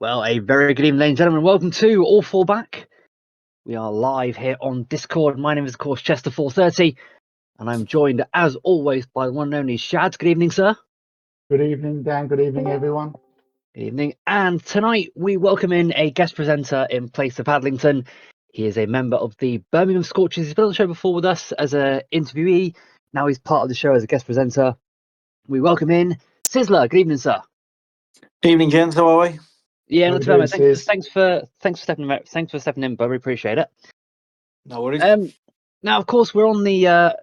Well, a very good evening, ladies and gentlemen. Welcome to All Four Back. We are live here on Discord. My name is, of course, Chester430, and I'm joined, as always, by the one and only Shad. Good evening, sir. Good evening, Dan. Good evening, everyone. Good evening. And tonight we welcome in a guest presenter in place of Adlington. He is a member of the Birmingham Scorchers. He's been on the show before with us as an interviewee. Now he's part of the show as a guest presenter. We welcome in Sizzla. Good evening, sir. Evening, gents. How are we? Yeah, How not you too bad, doing, mate. Sis? Thanks for stepping in, but we appreciate it. No worries. Now, of course, we're on the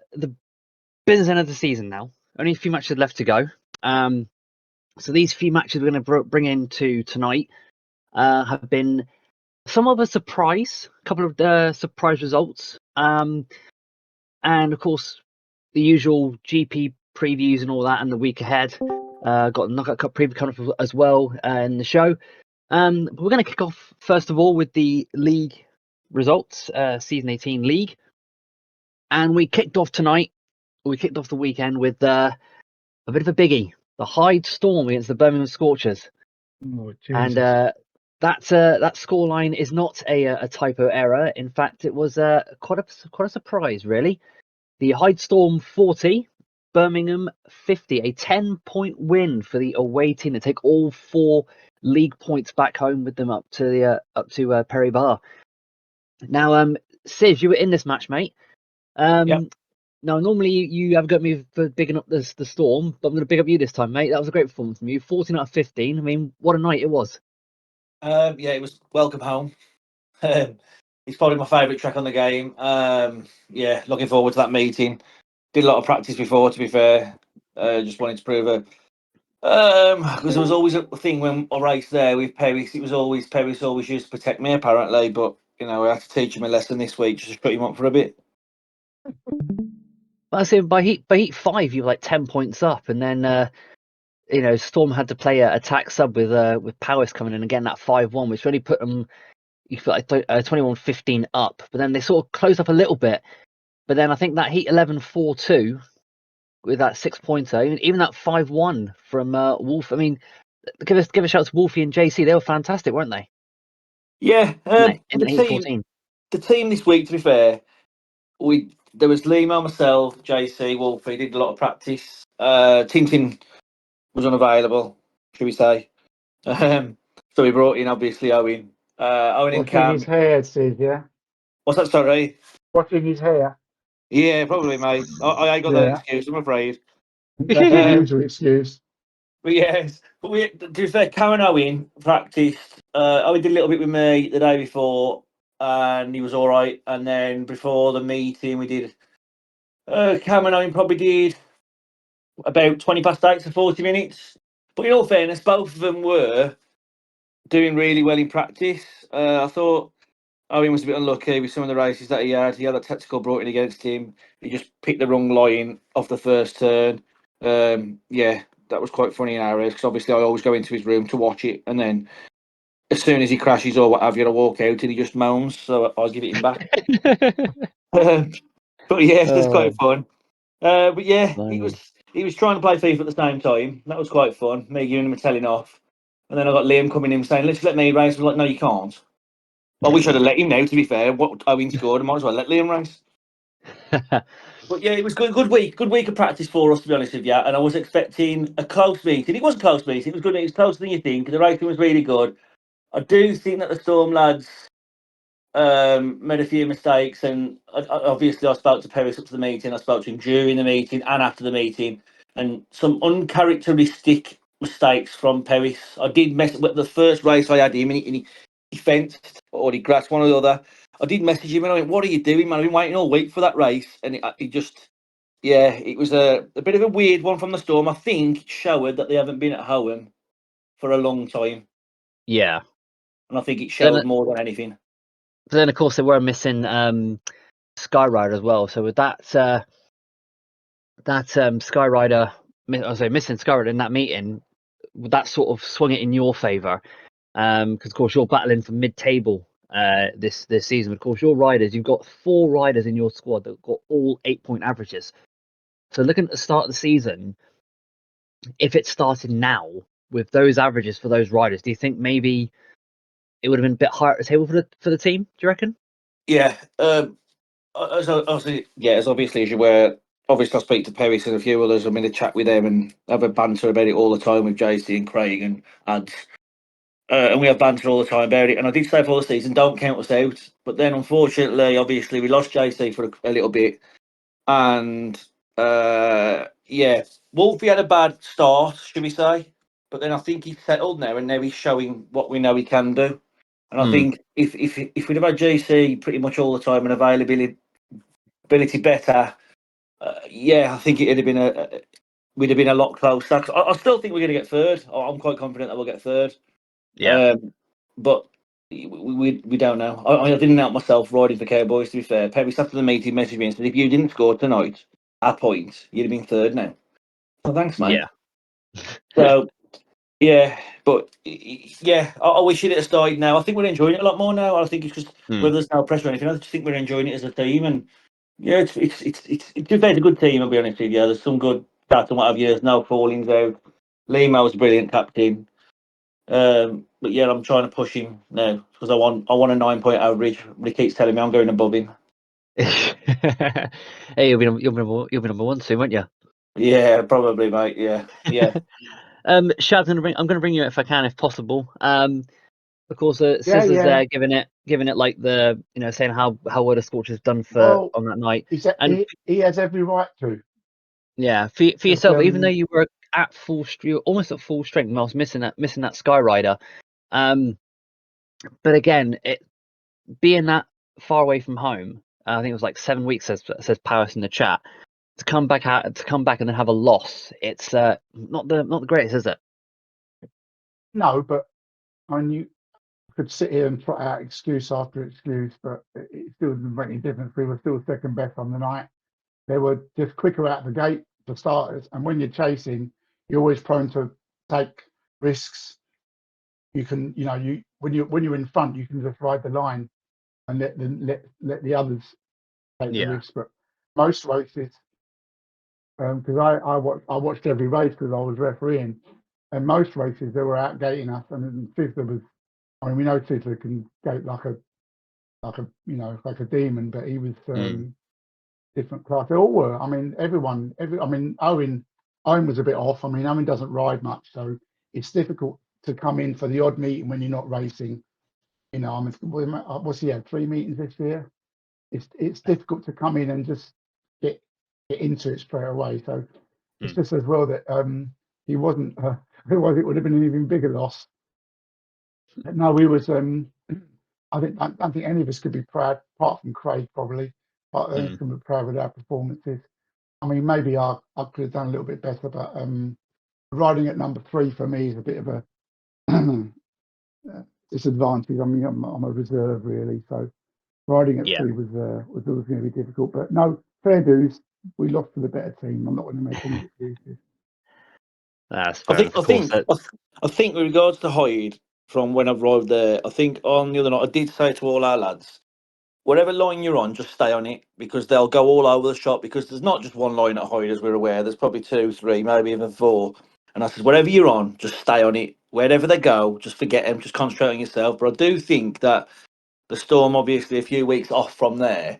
business end of the season now. Only a few matches left to go. So these few matches we're going to bring into tonight have been some of a surprise, a couple of surprise results, and of course the usual GP previews and all that, and the week ahead. Got a knockout cup preview coming up as well in the show. But we're going to kick off first of all with the league results, season 18 league, and we kicked off tonight. We kicked off the weekend with a bit of a biggie: the Hyde Storm against the Birmingham Scorchers. Oh, And Jesus. that scoreline is not a typo error. In fact, it was quite a surprise, really. The Hyde Storm 40, Birmingham 50, a 10-point win for the away team to take all 4 league points back home with them up to Perry Bar. Now, Sis, you were in this match, mate. Yep. Now, normally you have got me for bigging up the Storm, but I'm going to big up you this time, mate. That was a great performance from you. 14 out of 15. I mean, what a night it was. Yeah, it was welcome home. It's probably my favourite track on the game. Yeah, looking forward to that meeting. Did a lot of practice before, to be fair. Just wanted to prove it. Because there was always a thing when I raced there with Perris. It was always Perris always used to protect me, apparently. But I had to teach him a lesson this week, just to put him up for a bit. I say by heat 5, you were like 10 points up, and then Storm had to play a attack sub with Powis coming in and getting that 5-1, which really put them, you feel like 21-15 up. But then they sort of closed up a little bit. But then I think that heat 11 4-2 with that 6-pointer, even that 5-1 from Wolf. I mean, give a shout to Wolfie and JC. They were fantastic, weren't they? Yeah, In the heat 14. The team this week, to be fair, there was Limo, myself, JC, Wolfie, did a lot of practice. Tintin was unavailable, should we say. So we brought in, obviously, Owen. Owen and Watching Cam. his hair, Sis, yeah? What's that, sorry? Watching his hair. Yeah, probably, mate. I ain't got that excuse, I'm afraid. That's the usual excuse. But yes, to be fair, Cam and Owen practiced. Owen did a little bit with me the day before, and he was all right. And then before the meeting, we did. Cam and Owen probably did about 20 past 8 to 40 minutes. But in all fairness, both of them were doing really well in practice. I thought Owen was a bit unlucky with some of the races that he had. He had a tactical brought in against him. He just picked the wrong line off the first turn. Yeah, that was quite funny in our race because obviously I always go into his room to watch it, and then as soon as he crashes or what have you, I walk out and he just moans, so I give it him back. But yeah, that's quite fun. But yeah, he was trying to play FIFA at the same time. That was quite fun. Me giving him a telling off, and then I got Liam coming in saying, "Let's let me race." I was like, "No, you can't." I wish I'd have let him now. To be fair, what Owen scored, I might as well let Liam race. But yeah, it was good week of practice for us, to be honest with you. And I was expecting a close meeting. It was a close meeting. It was good. It was closer than you think. The racing was really good. I do think that the Storm lads made a few mistakes, and obviously I spoke to Perris up to the meeting. I spoke to him during the meeting and after the meeting, and some uncharacteristic mistakes from Perris. I did mess with the first race I had him, and he fenced or he grasped one or the other. I did message him and I went, "What are you doing, man? I've been waiting all week for that race," and he just. Yeah, it was a bit of a weird one from the Storm. I think it showed that they haven't been at home for a long time. Yeah. And I think it showed more than anything. But then, of course, they were missing Skyrider as well. So with that Skyrider, missing Skyrider in that meeting, that sort of swung it in your favour. Because, of course, you're battling for mid-table this season. Of course, your riders, you've got 4 riders in your squad that got all 8-point averages. So looking at the start of the season, if it started now with those averages for those riders, do you think maybe it would have been a bit higher at the table for the team. Do you reckon? Yeah. As obviously, as obviously as you were. Obviously, I speak to Perry and a few others. I'm in a chat with them and have a banter about it all the time with JC and Craig and Ads. And we have banter all the time about it. And I did say for the season, don't count us out. But then, unfortunately, obviously, we lost JC for a little bit. And Wolfie had a bad start, should we say? But then I think he's settled now, and now he's showing what we know he can do. And I think if we'd have had JC pretty much all the time and availability better, I think it'd have been we'd have been a lot closer. I still think we're going to get third. I'm quite confident that we'll get third. Yeah. But we don't know. I didn't help myself riding for Cowboys, to be fair. Perry after the meeting messaged me and said, if you didn't score tonight at points, you'd have been third now. So thanks, mate. Yeah. So, I wish it had started now. I think we're enjoying it a lot more now. I think it's just whether there's no pressure or anything. I just think we're enjoying it as a team. And yeah, it's a good team, I'll be honest with you. There's some good stats and what have you. There's no fallings out. Lima was a brilliant captain. But yeah, I'm trying to push him now because I want a 9-point average. But he keeps telling me I'm going above him. Hey, you'll be number one soon, won't you? Yeah, probably, mate. Yeah. Shad, I'm going to bring you if I can, if possible. Of course, Sizzla's there, giving it like the saying how well the Scorchers done on that night. He has every right to. Yeah, for yourself, even though you were at almost at full strength, I was missing that Skyrider. But again, being that far away from home, I think it was like 7 weeks, says Paris in the chat. To come back and then have a loss, it's not the greatest, is it? No, but you could sit here and trot out excuse after excuse, but it still doesn't make any difference. We were still second best on the night. They were just quicker out the gate for starters, and when you're chasing, you're always prone to take risks. You can, when you're in front, you can just ride the line and let the others take the risk. But most races, because I watched every race because I was refereeing, and most races they were outgating us, and Sizzla was. I mean, we know Sizzla can gate like a demon, but he was different class. They all were. I mean, Owen was a bit off. I mean, Owen doesn't ride much, so it's difficult to come in for the odd meeting when you're not racing. I mean, what's he had? 3 meetings this year. It's difficult to come in and just get into it straight away. So it's just as well that he wasn't. Otherwise, it would have been an even bigger loss. But no, we was. I don't think any of us could be proud, apart from Craig probably. But I think can be proud with our performances. I mean, maybe I could have done a little bit better, but riding at number 3 for me is a bit of a disadvantage. I mean, I'm a reserve really, so riding at 3 was always going to be difficult. But no, fair dues. We lost to the better team. I'm not going to make any excuses. That's fair enough. I think with regards to Hyde, from when I arrived there, I think on the other night I did say to all our lads, whatever line you're on, just stay on it because they'll go all over the shop because there's not just one line at Hyde as we're aware. There's probably 2, 3, maybe even 4. And I said, whatever you're on, just stay on it. Wherever they go, just forget them. Just concentrate on yourself. But I do think that the Storm, obviously, a few weeks off from there,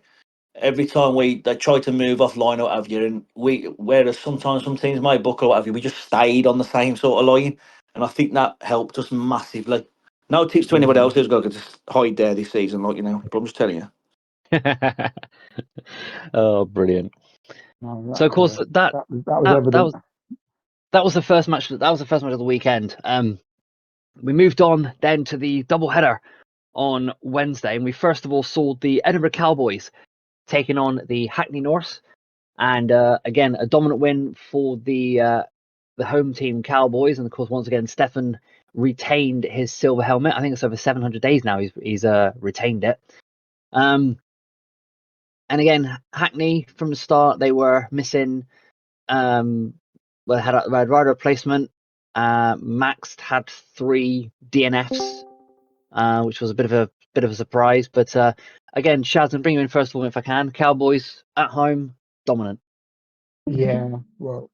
every time they try to move offline or what have you, and whereas sometimes some teams might book or what have you, we just stayed on the same sort of line, and I think that helped us massively. No tips to anybody else who's going to just hide there this season, but I'm just telling you. Oh, brilliant! No, so of course that was evident. That was the first match. That was the first match of the weekend. We moved on then to the doubleheader on Wednesday, and we first of all saw the Edinburgh Cowboys taking on the Hackney Norse, and again a dominant win for the home team Cowboys, and of course once again Stefan retained his silver helmet. I think it's over 700 days now he's retained it. And again Hackney from the start they were missing. They had rider replacement. Max had 3 DNFs, which was a bit of a surprise. But again, Shaz, and bring you in first of all if I can. Cowboys at home, dominant. Yeah, well,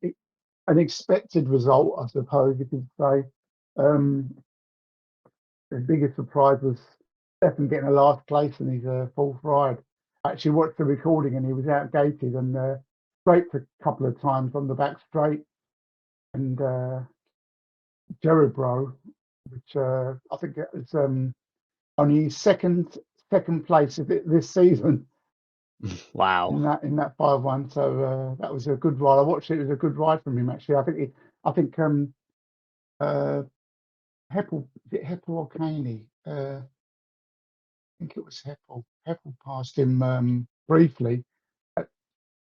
an expected result, I suppose you could say. the biggest surprise was Stefan getting a last place in his fourth ride. I actually watched the recording and he was outgated and scraped a couple of times on the back straight. And Jerobro, which I think it was only his second place of it this season Wow. in that 5-1. So that was a good ride. I watched it. It was a good ride from him actually. I think Heppel, is it Heppel or Caney? I think it was Heppel. Heppel passed him briefly.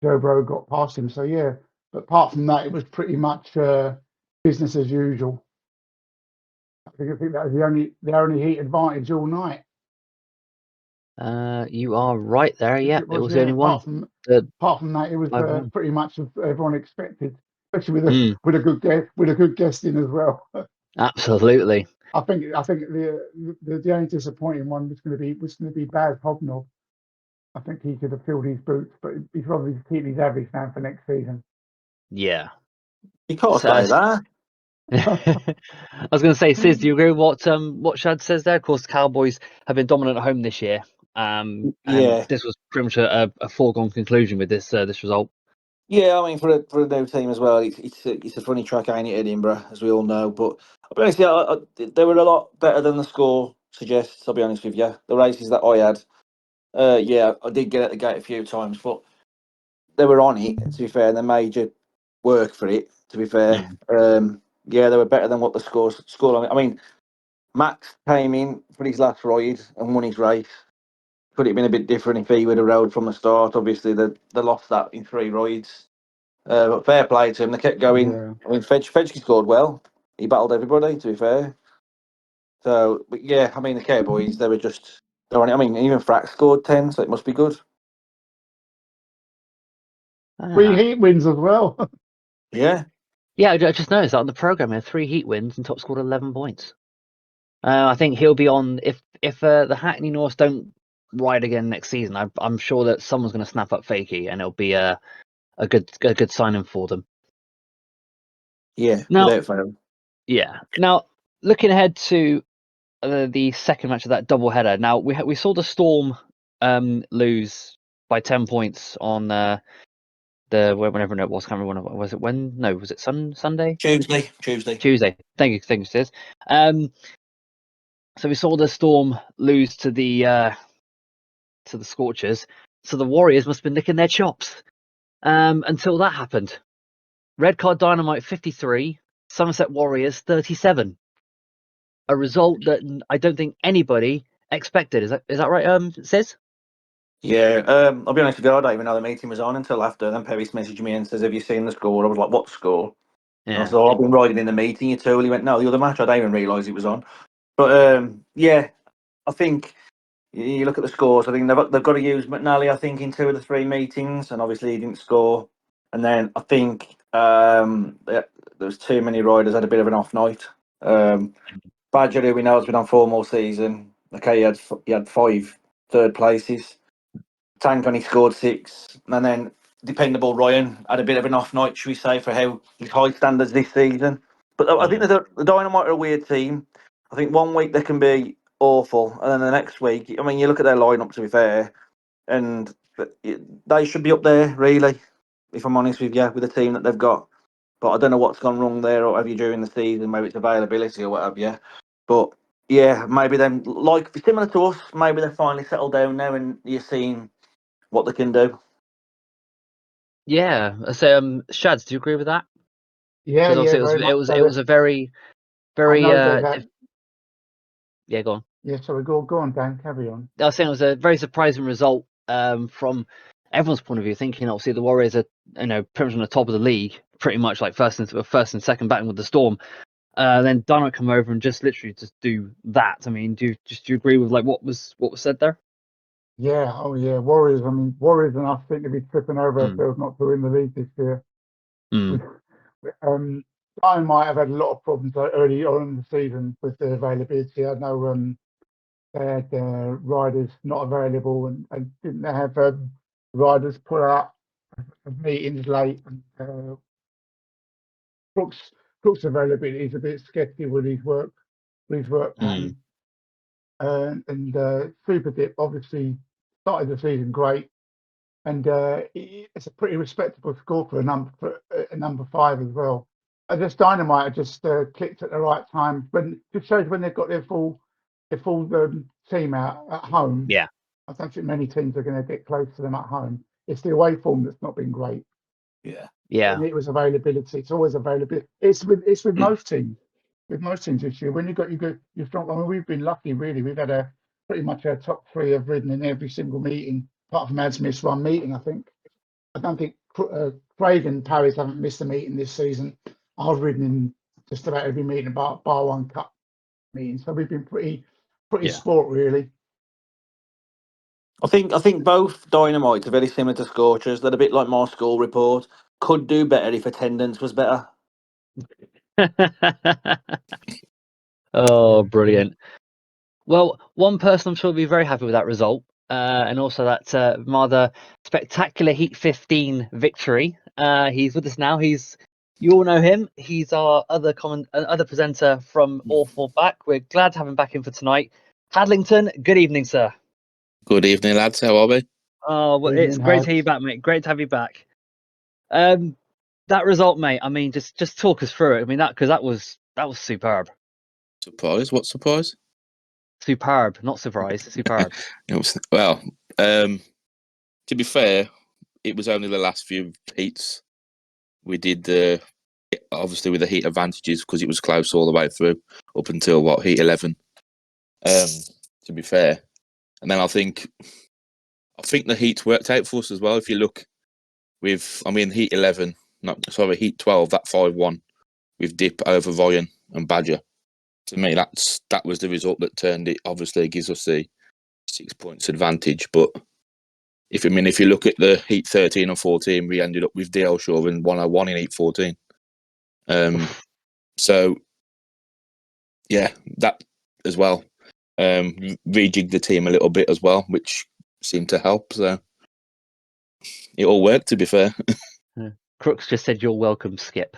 Jerobro got past him. So yeah, but apart from that, it was pretty much business as usual. I think that was the only heat advantage all night. You are right there. Yeah, it was the Yeah. only one. Apart from that, it was 5-1. pretty much as everyone expected, especially Mm, with a good guest in as well. absolutely. I think the only disappointing one was going to be Baz Hobnob. I think he could have filled his boots, but he's probably to keep his average down for next season. Yeah. You can't So, say that. I was going to say, Sis, do you agree with what Shad says there? Of course, the Cowboys have been dominant at home this year, and Yeah. this was pretty much a foregone conclusion with this result. Yeah, I mean, for a new team as well, it's a funny track, ain't it, Edinburgh, as we all know. But I'll be honest, they were a lot better than the score suggests. I'll be honest with you. The races that I had, yeah, I did get at the gate a few times, but they were on it. To be fair, and they made you work for it. To be fair, yeah, they were better than what the score. I mean, Max came in for his last ride and won his race. Could it have been a bit different if he would have rode from the start? Obviously, they lost that in 3 rides. But fair play to him. They kept going. Yeah. I mean, Fedge scored well. He battled everybody, to be fair. So, but yeah, I mean, the Cowboys, they were just. They were on it. I mean, even Frack scored 10, so it must be good. 3 heat wins as well. Yeah. Yeah, I just noticed that on the program, he had 3 heat wins and top scored 11 points. I think he'll be on if the Hackney Norse don't ride again next season. I'm sure that someone's going to snap up Fakey, and it'll be a good signing for them. Yeah, Now, without fail. yeah. Now, looking ahead to the second match of that double header. Now we saw the Storm lose by 10 points on whenever it was. Can't remember when was it. When no, was it Sunday? Tuesday. Tuesday. Thank you, Sis. So we saw the Storm lose to the Scorchers. So the Warriors must have been licking their chops until that happened. Red Card Dynamite 53, Somerset Warriors 37. A result that I don't think anybody expected. Is that right, Sis? Yeah, I'll be honest with you, I don't even know the meeting was on until after. Then Perry's messaged me and says, "Have you seen the score?" I was like, "What score?" And I Yeah. said, "Oh, I've been riding in the meeting, you two." Well, he went, "No, the other match, I didn't even realise it was on." But yeah, I think you look at the scores. I think they've got to use McNally, I think, in 2 of the 3 meetings, and obviously he didn't score. And then I think there was too many riders had a bit of an off night. Badger, who we know has been on form all season, okay, he had 5 third places. Tank only scored 6, and then dependable Ryan had a bit of an off night, should we say, for how his high standards this season. But I think that the Dynamite are a weird team. I think one week they can be awful, and then the next week, I mean, you look at their lineup, to be fair, and they should be up there, really, if I'm honest with you, with the team that they've got. But I don't know what's gone wrong there, or have you during the season, maybe it's availability or whatever, yeah. But yeah, maybe them, like, similar to us, maybe they've finally settled down now and you're seeing what they can do. Yeah. So, Shads, do you agree with that? Yeah, Because obviously very much. it was a very I know yeah, go on. Yeah, sorry, go on, Dan. Carry on. I was saying it was a very surprising result from everyone's point of view. Thinking obviously the Warriors are pretty much on the top of the league, pretty much like first and second batting with the Storm. Then Dynamite come over and just literally just do that. I mean, do you agree with like what was said there? Yeah, oh yeah, Warriors. I mean, Warriors and us seem to be tripping over ourselves not to win the league this year. I might have had a lot of problems early on in the season with the availability. I know they had riders not available and didn't have riders put up meetings late. And Brooks' availability is a bit sketchy with his work pattern. and Super Dip obviously started the season great, and it's a pretty respectable score for a number 5 as well. Just Dynamite just clicked at the right time when it shows when they've got their full team out at home. Yeah. I don't think many teams are going to get close to them at home. It's the away form that's not been great. Yeah. And it was availability. It's always availability. It's with most teams. With most teams this year, when you got your strong. I mean, we've been lucky, really. We've had pretty much our top 3 have ridden in every single meeting, apart from Ads missed one meeting. I don't think Craig and Paris haven't missed a meeting this season. I've ridden in just about every meeting, bar one cup meeting. So we've been pretty sport, really. I think both Dynamites are very similar to Scorchers. They're a bit like my school report. Could do better if attendance was better. Oh, brilliant. Well, one person I'm sure will be very happy with that result, and also that rather spectacular Heat 15 victory. He's with us now. You all know him. He's our other presenter from Awful Back. We're glad to have him back in for tonight. Hadlington, good evening, sir. Good evening, lads. How are we? Oh, well, it's great to have you back, mate. Great to have you back. That result, mate. I mean, just talk us through it. I mean, that was superb. Surprise? What surprise? Superb, not surprise. Superb. Well, to be fair, it was only the last few heats. We did obviously with the heat advantages because it was close all the way through up until heat 11. To be fair, and then I think the heats worked out for us as well. If you look heat 11, heat 12, that 5-1 with Dip over Voyan and Badger. To me, that was the result that turned it. Obviously, it gives us the 6 points advantage. But if you look at the heat 13 and 14, we ended up with DL Shaw and 101 in heat 14. So yeah, that as well. Rejigged the team a little bit as well, which seemed to help. So it all worked, to be fair. Crooks just said you're welcome, Skip.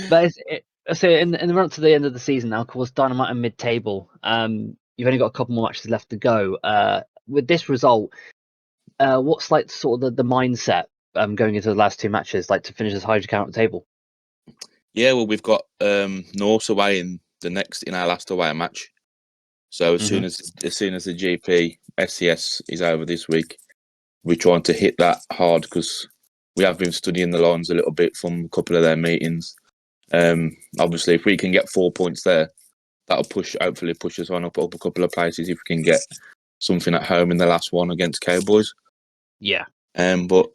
But so in the run up to the end of the season now, of course, Dynamite and mid-table. You've only got a couple more matches left to go. With this result, what's like sort of the mindset going into the last 2 matches, like to finish as high as you can at the table? Yeah, well, we've got Norse away in our last away match. So as soon as the GP SCS is over this week, we're trying to hit that hard because we have been studying the lines a little bit from a couple of their meetings. Obviously, if we can get 4 points there, that'll hopefully push us on up a couple of places if we can get something at home in the last one against Cowboys. Yeah. But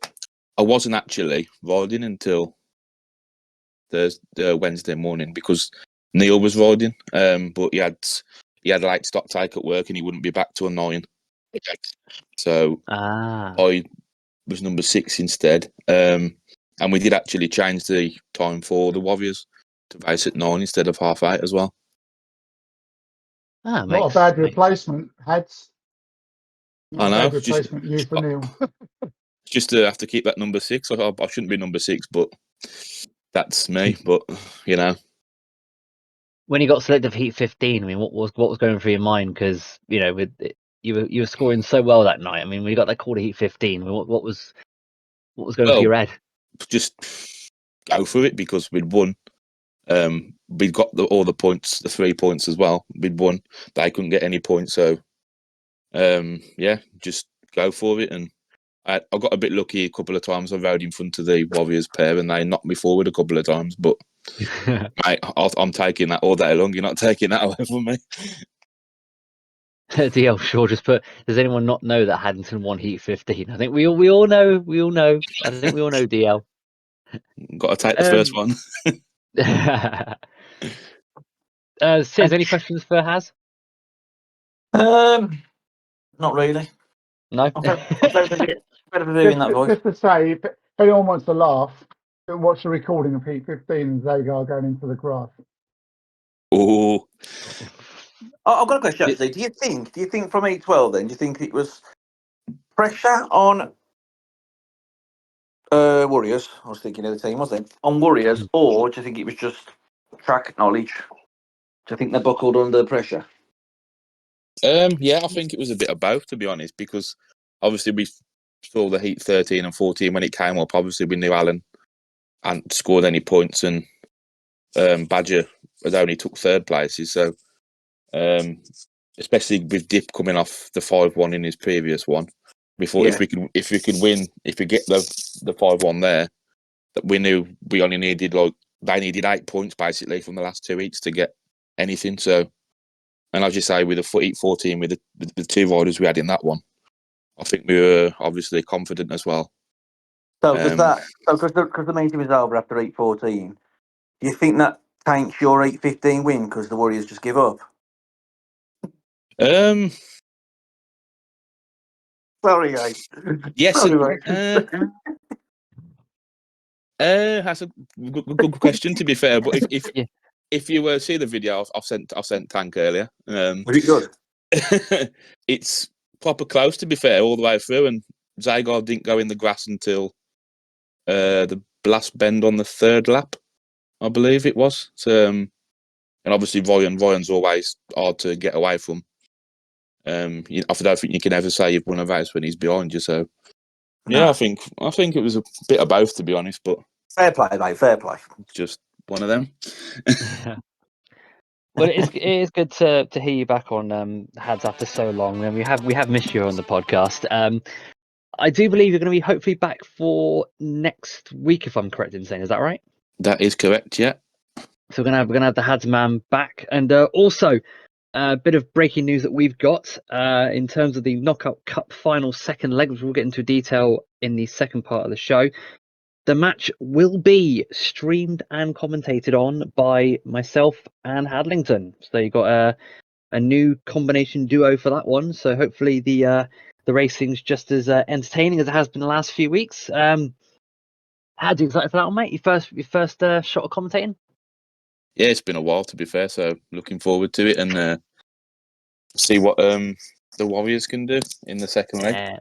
I wasn't actually riding until Wednesday morning because Neil was riding. But he had like stop take at work and he wouldn't be back till 9. So I was number 6 instead. And we did actually change the time for the Warriors to race at 9 instead of 8:30 as well. Not a bad replacement, Hads. I know. Bad replacement you for Neil. Just to have to keep that number 6. I shouldn't be number 6, but that's me. But when you got selected for Heat 15, I mean, what was going through your mind? Because you were scoring so well that night. I mean, when you got that call to Heat 15, I mean, what was going through your head? Just go for it because we'd won. We'd got all the points, the 3 points as well. We'd won. They couldn't get any points, so just go for it. And I got a bit lucky a couple of times. I rode in front of the Warriors pair, and they knocked me forward a couple of times. But I'm taking that all day long. You're not taking that away from me. DL Shaw just put, does anyone not know that Haddington won Heat 15? I think we all know. I think we all know DL. Got to take the first one. Sis, any questions for Haz? Not really. No. I'm very that voice. Just to say, if anyone wants to laugh, watch the recording of Heat 15 and Zagar going into the grass. Oh. I've got a question actually. Do you think from Heat 12 then, do you think it was pressure on Warriors? I was thinking of the team, wasn't it? On Warriors, or do you think it was just track knowledge? Do you think they buckled under pressure? Yeah, I think it was a bit of both, to be honest, because obviously we saw the Heat 13 and 14 when it came up. Obviously, we knew Allen hadn't scored any points, and Badger had only took third places. So, especially with Dip coming off the 5-1 in his previous one, we thought if we could win, if we get the 5-1 there, that we knew we only needed they needed 8 points basically from the last 2 weeks to get anything. So, and as you say, with the Heat 14, with the 2 riders we had in that one, I think we were obviously confident as well. So does that? So because the meeting was over after 8-14, do you think that tanks your 8-15 win because the Warriors just give up? Sorry, mate. Yes. Sorry, mate. That's a good question. To be fair, but if Yeah. if you see the video I've sent Tank earlier, Was it good? it's proper close. To be fair, all the way through, and Zygar didn't go in the grass until the last bend on the third lap, I believe it was. So, and obviously Ryan's always hard to get away from. I don't think you can ever say you've won a race when he's behind you. So, yeah, I think it was a bit of both, to be honest. But fair play, mate. Fair play. Just one of them. Well, it is good to hear you back on Hads after so long, and we have missed you on the podcast. I do believe you're going to be hopefully back for next week, if I'm correct in saying. Is that right? That is correct. Yeah. So we're gonna have the Hads man back, and also a bit of breaking news that we've got in terms of the Knockout Cup final second leg, which we'll get into detail in the second part of the show. The match will be streamed and commentated on by myself and Hadlington. So you've got a new combination duo for that one. So hopefully the racing's just as entertaining as it has been the last few weeks. How do you excited for that one, mate? Your first shot of commentating? Yeah, it's been a while, to be fair. So looking forward to it and see what the Warriors can do in the second leg.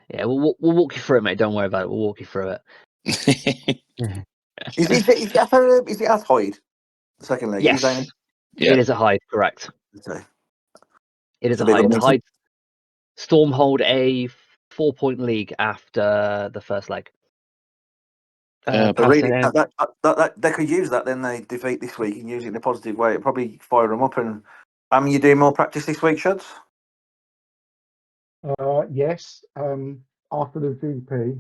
Yeah, we'll walk you through it, mate. Don't worry about it. We'll walk you through it. Is it at Hyde? The second leg? Yes. Yeah. It is at Hyde, correct. Okay. It is It's a at big Hyde. meeting. Hyde Storm hold a 4-point league after the first leg. Really, that they could use that. Then they defeat this week and use it in a positive way. It'd probably fire them up. And you doing more practice this week, Shuds? Yes. After the VP,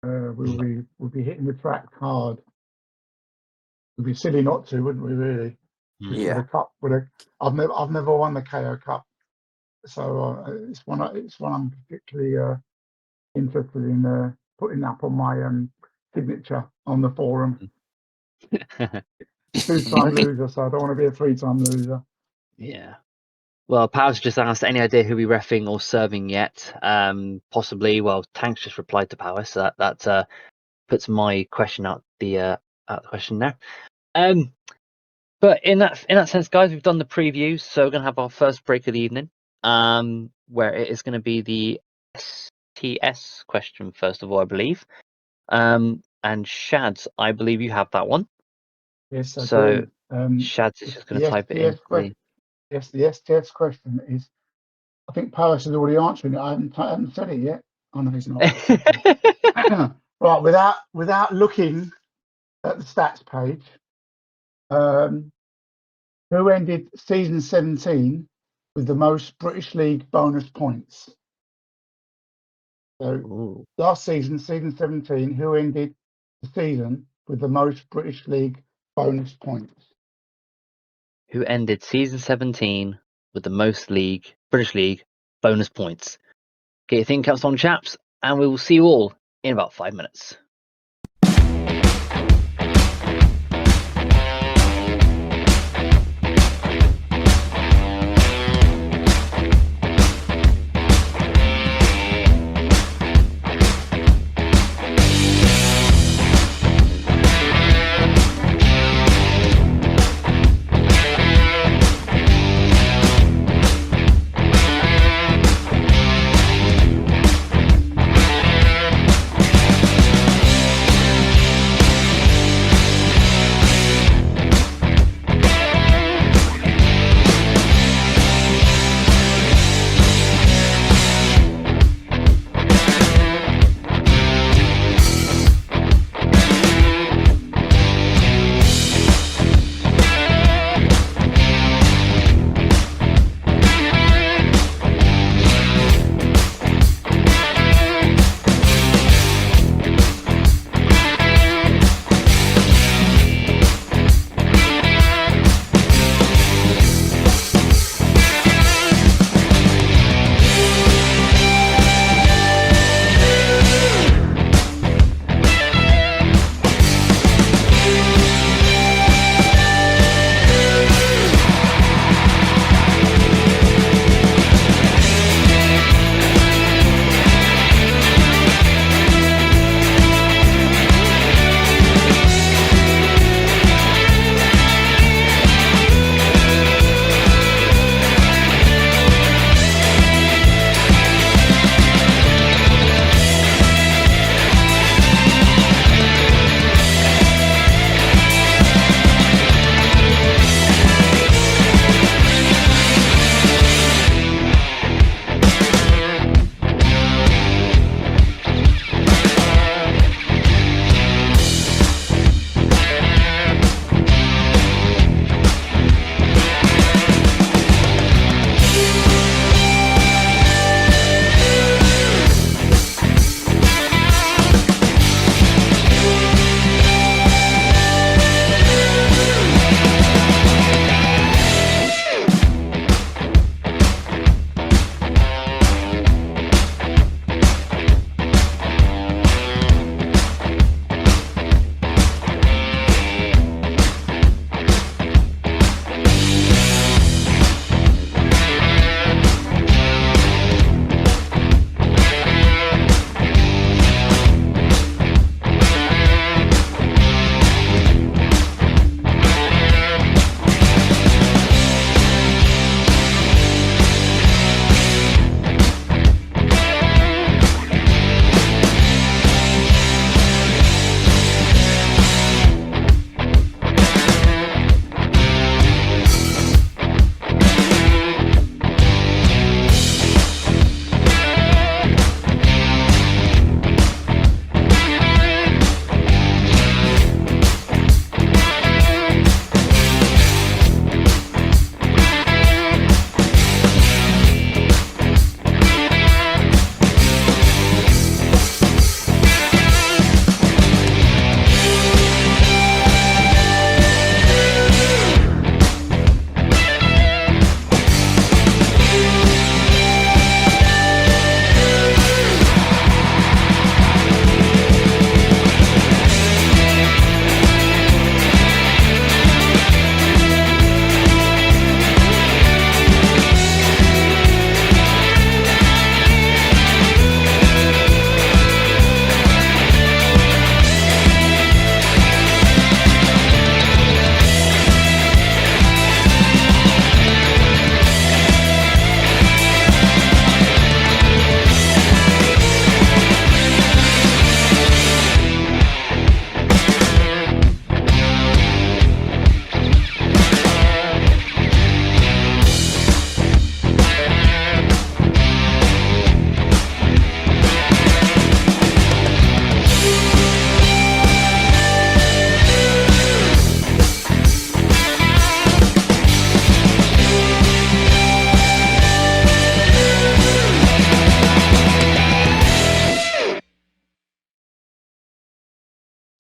we'll be hitting the track hard. It'd be silly not to, wouldn't we? Really? Yeah. The cup. I've never won the KO Cup, so it's one I'm particularly interested in putting up on my signature on the forum. 2-time loser, so I don't want to be a 3-time loser. Yeah. Well, Powers just asked, any idea who we reffing or serving yet? Possibly. Well, Tank's just replied to Powers, so that puts my question out the question there. But in that sense, guys, we've done the previews, so we're gonna have our first break of the evening, where it is going to be the STS question first of all, I believe. And Shads, I believe you have that one. Yes, I So do. Shads is just going to type it in. Yes, the STS question is, I think Palace is already answering it. I haven't said it yet. Oh no, he's not. Right, without looking at the stats page, who ended season 17 with the most British League bonus points? So last season 17, who ended the season with the most British League bonus points? Who ended season 17 with the most British League bonus points? Get your think caps on, chaps, and we will see you all in about 5 minutes.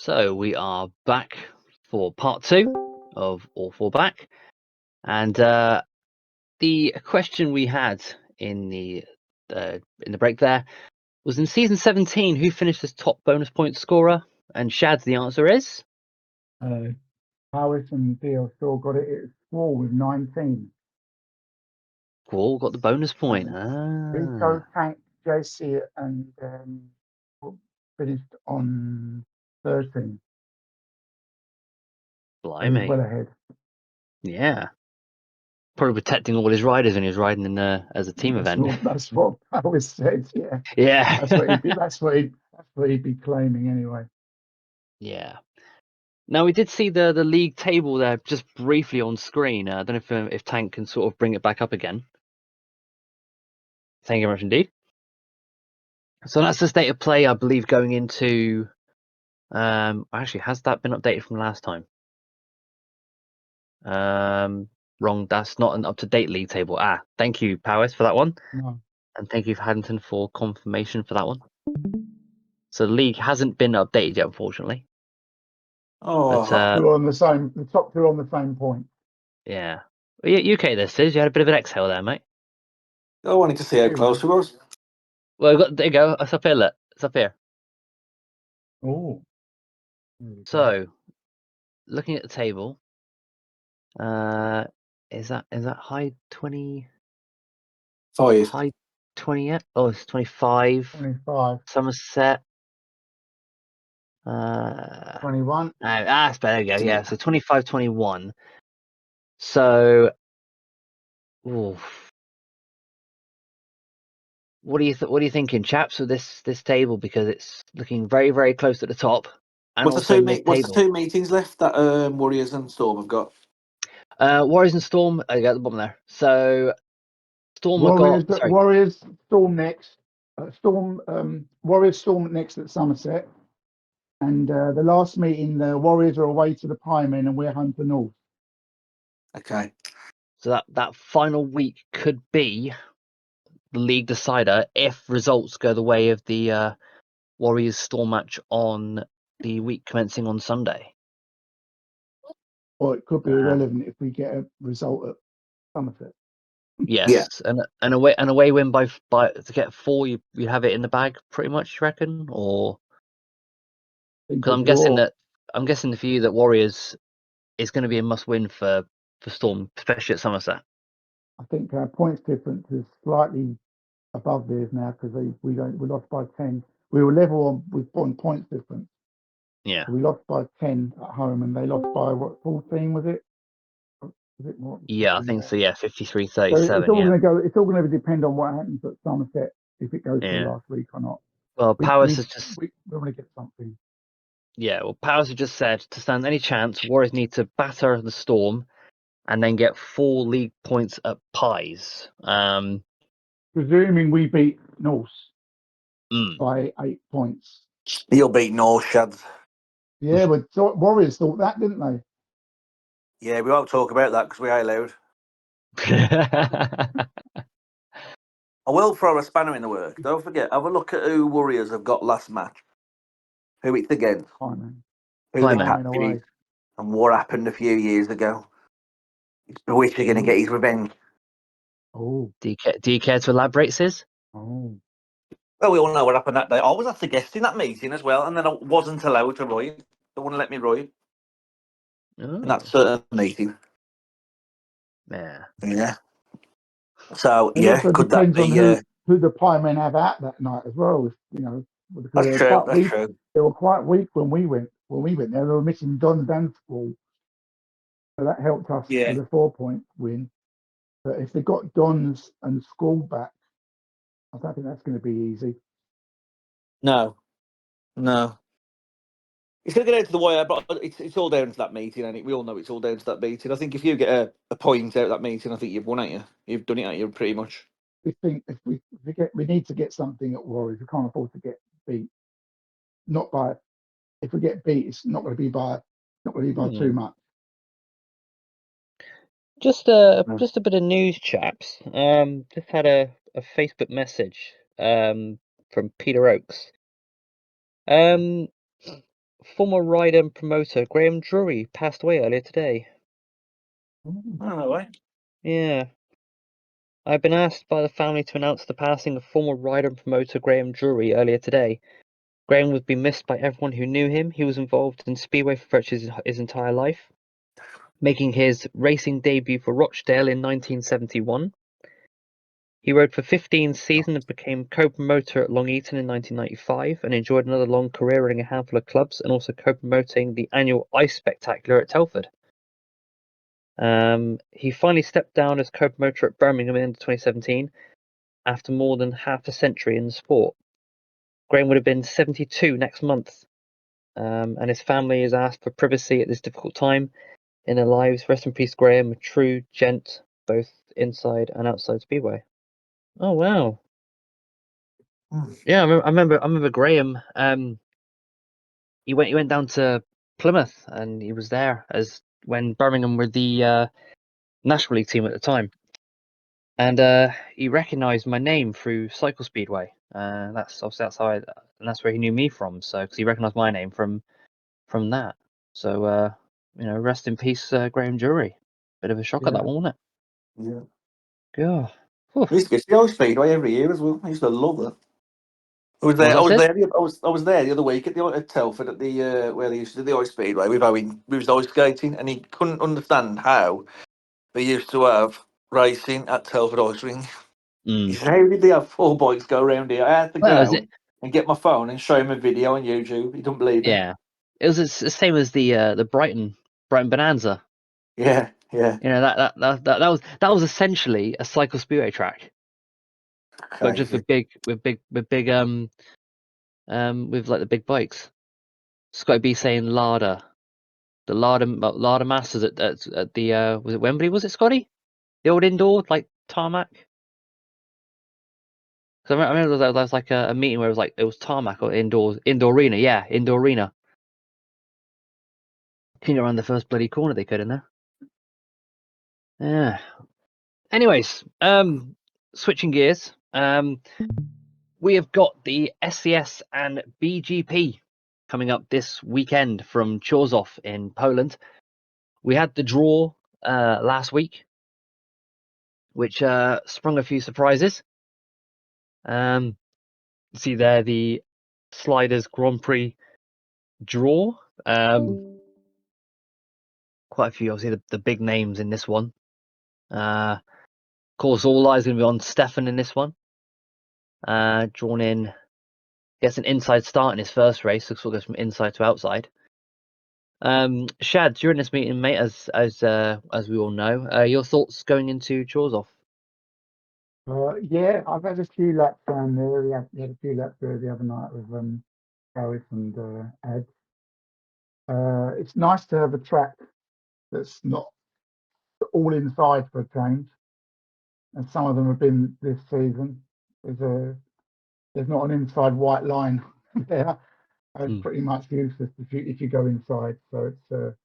So we are back for part 2 of All Four Back, and the question we had in the break there was in season 17, who finished as top bonus point scorer? And Shad's the answer is Powis and Deal still got it. It's 4 with 19. Paul got the bonus point. Rico, Tank, JC, and finished on 13. So he's Blimey. well ahead. Yeah. Probably protecting all his riders when he was riding in as a team event. That's what Powis said. Yeah, Yeah. that's what he'd be claiming anyway. Yeah. Now we did see the league table there just briefly on screen. I don't know if Tank can sort of bring it back up again. Thank you very much indeed. So that's the state of play, I believe, going into. Actually, has that been updated from last time? Wrong. That's not an up-to-date league table. Thank you, Powis, for that one, No. and thank you, Haddington, for confirmation for that one. So the league hasn't been updated yet, unfortunately. Oh, But, The top two on the same point. yeah. Well, UK this is. You had a bit of an exhale there, mate. I wanted to see how close it was. Well, there you go. It's up here. Look, it's up here. Oh. So, looking at the table, is that high 20? 5. High 20 yet? Oh, it's 25. 25, Somerset. 21. That's better. There you go. Yeah, so 25, 21. So, oof. What are you thinking, chaps, with this table? Because it's looking very, very close at the top, and What's also the mid-table. 2 meetings left that Warriors and Storm have got? Warriors and Storm. I got at the bottom there. So Storm have Warriors, got. Sorry. Warriors, Storm next. Warriors, Storm next at Somerset. And the last meeting, the Warriors are away to the Piemen and we're home to North. Okay. So that final week could be the league decider if results go the way of the Warriors Storm match on the week commencing on Sunday. Or it could be irrelevant if we get a result at Somerset. Yes, and an away win by to get 4, you have it in the bag pretty much. You reckon, or because I'm guessing for you that Warriors is going to be a must win for Storm, especially at Somerset. I think our points difference is slightly above theirs now because we lost by 10. We were level on points difference. Yeah. So we lost by 10 at home and they lost by what, 14 was it? Was it more? Yeah, I think so. Yeah, 53-37. So it's all Yeah. going to go. It's all going to depend on what happens at Somerset if it goes to the Yeah. last week or not. Well, Powers has just. We want to get something. Yeah, well, Powers has just said to stand any chance, Warriors need to batter the Storm, and then get 4 league points at Pies. Presuming we beat Norse Mm. by 8 points. You'll beat North, Shads. Yeah, but Warriors thought that, didn't they? Yeah, we won't talk about that because we ain't allowed. I will throw a spanner in the work. Don't forget, have a look at who Warriors have got last match. Who it's against. Fine, Who the Fine, captain is. And what happened a few years ago. It's Bewitcher going to get his revenge. Oh. Do you care to elaborate, Sis? Oh. Well, we all know what happened that day. I was at the guest in that meeting as well, and then I wasn't allowed to write. They wouldn't let me write in that certain meeting. Yeah. Yeah. So, It yeah, also could that depends be... on who the Piemen have out that night as well. Because That's true, that's true. They were quite weak when we went there. They were missing Don and School. So that helped us with a 4-point win. But if they got Dons and School back, I don't think that's going to be easy. No. It's going to get out to the wire, but it's all down to that meeting, and we all know it's all down to that meeting. I think if you get a point out of that meeting, I think you've won, ain't you? You've done it, ain't you, pretty much? We think we need to get something at Warriors. We can't afford to get beat. If we get beat, it's not going to be by too much. Just a bit of news, chaps. Just had a Facebook message from Peter Oakes. former rider and promoter Graham Drury passed away earlier today. I don't know, eh? Yeah. I've been asked by the family to announce the passing of former rider and promoter Graham Drury earlier today. Graham would be missed by everyone who knew him. He was involved in Speedway for virtually his entire life, making his racing debut for Rochdale in 1971. He rode for 15 seasons and became co-promoter at Long Eaton in 1995 and enjoyed another long career running a handful of clubs and also co-promoting the annual Ice Spectacular at Telford. He finally stepped down as co-promoter at Birmingham in 2017 after more than half a century in the sport. Graham would have been 72 next month, and his family has asked for privacy at this difficult time in their lives. Rest in peace, Graham, a true gent, both inside and outside Speedway. Oh wow! Yeah, I remember Graham. He went down to Plymouth, and he was there as when Birmingham were the National League team at the time, and he recognised my name through Cycle Speedway. That's obviously and that's where he knew me from. So because he recognised my name from that. So rest in peace, Graham Drury. Bit of a shock at that one, wasn't Yeah. it? Yeah. Whew. I used to go to the Old Speedway every year as well. I used to love that. I was there. What I was was that, there. I was there the other week at Telford at the where they used to do the ice speedway with Owen. We was ice skating, and he couldn't understand how they used to have racing at Telford Ice Ring. He said, "How did they have 4 bikes go around here?" I had to Well, is go it? and get my phone and show him a video on YouTube. He don't believe me. Yeah. It was the same as the Brighton Bonanza. Yeah, yeah. That was essentially a cycle speedway track, but just Crazy. with like the big bikes. Scotty B saying Larder, the Larder Masters at the was it Wembley? Was it Scotty? The old indoor like tarmac. Because I remember there was like a meeting where it was tarmac or indoor arena. Yeah, indoor arena. Can you around the first bloody corner they could in there? Yeah. Anyways, switching gears. We have got the SCS and BGP coming up this weekend from Chorzów in Poland. We had the draw last week, which sprung a few surprises. See there the Sliders Grand Prix draw. Quite a few, obviously, the big names in this one. Of course, all eyes going to be on Stefan in this one. Drawn in, gets an inside start in his first race, so sort of goes from inside to outside. Shad, during this meeting, mate, as we all know, your thoughts going into Chorzów? Yeah, I've had a few laps down there. We had a few laps there the other night with Gareth and Ed. It's nice to have a track that's not all inside for a change, and some of them have been this season. There's not an inside white line there. It's pretty much useless if you go inside. So it's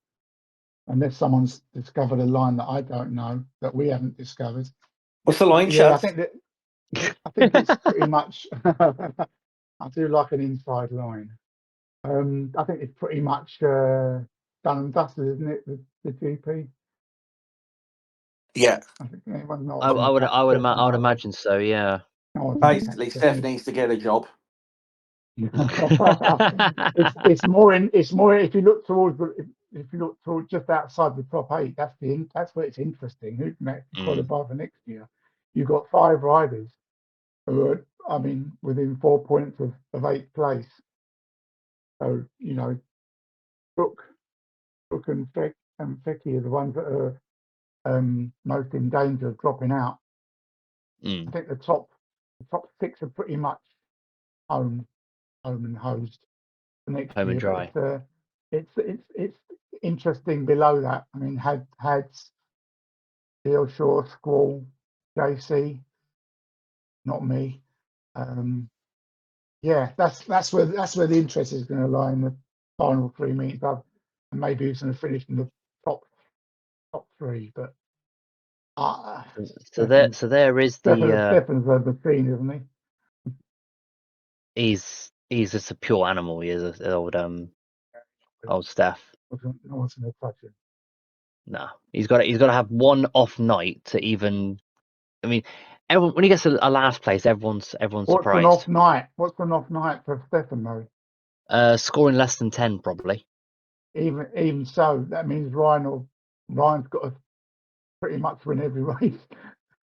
unless someone's discovered a line that I don't know that we haven't discovered. What's the line, Yeah, Chad? I think it's pretty much. I do like an inside line. I think it's pretty much done and dusted, isn't it? The GP. Yeah. I think anyone's not. I would imagine so. Yeah. Basically, Steph needs to get a job. It's more if you look towards just outside the top 8. That's where it's interesting. Who can actually qualify for next year? You've got 5 riders who are, I mean, within 4 points of 8th place. So Brooke and Fecky are the ones that are most in danger of dropping out. I think the top 6 are pretty much home and hosed for next Home and year. dry. But it's interesting below that. I mean, Hads, Dealshaw, Squall, JC, not me. Yeah, that's where the interest is going to lie in the final 3 meetings. And maybe it's going to finish in the top 3, but so there is Stefan's the scene, isn't he? He's just a pure animal. He is an old old Steph. No one's going to touch him. No, he's got to have one off night to even. I mean, everyone when he gets a last place, everyone's What's surprised. an off night? What's an off night for Stefan though? Scoring less than 10 probably. Even so, that means Ryan's got to pretty much win every race.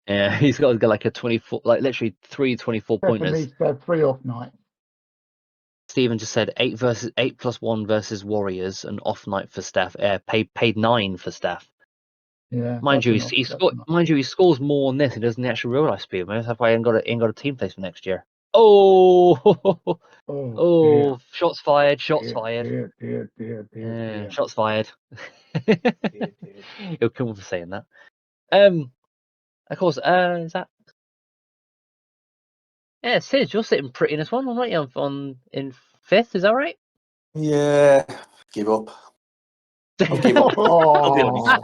Yeah, he's got to get like a 24, like literally 3 24 Stefan pointers. needs to have 3 off nights. Stephen just said 8 plus 1 versus Warriors, an off night for Steph. Paid 9 for Steph. Yeah, Mind you, that's he scores more on this than he does in the actual real life speed. Maybe that's why he ain't got a team place for next year. Oh, dear, shots fired! Shots dear, fired! dear. Shots fired! Dear. He'll kill me for saying that. Of course, is that? Yeah, Sid, you're sitting pretty in this one, aren't you? In 5th, is that right? Yeah, give up. I'll give up. I'll be honest.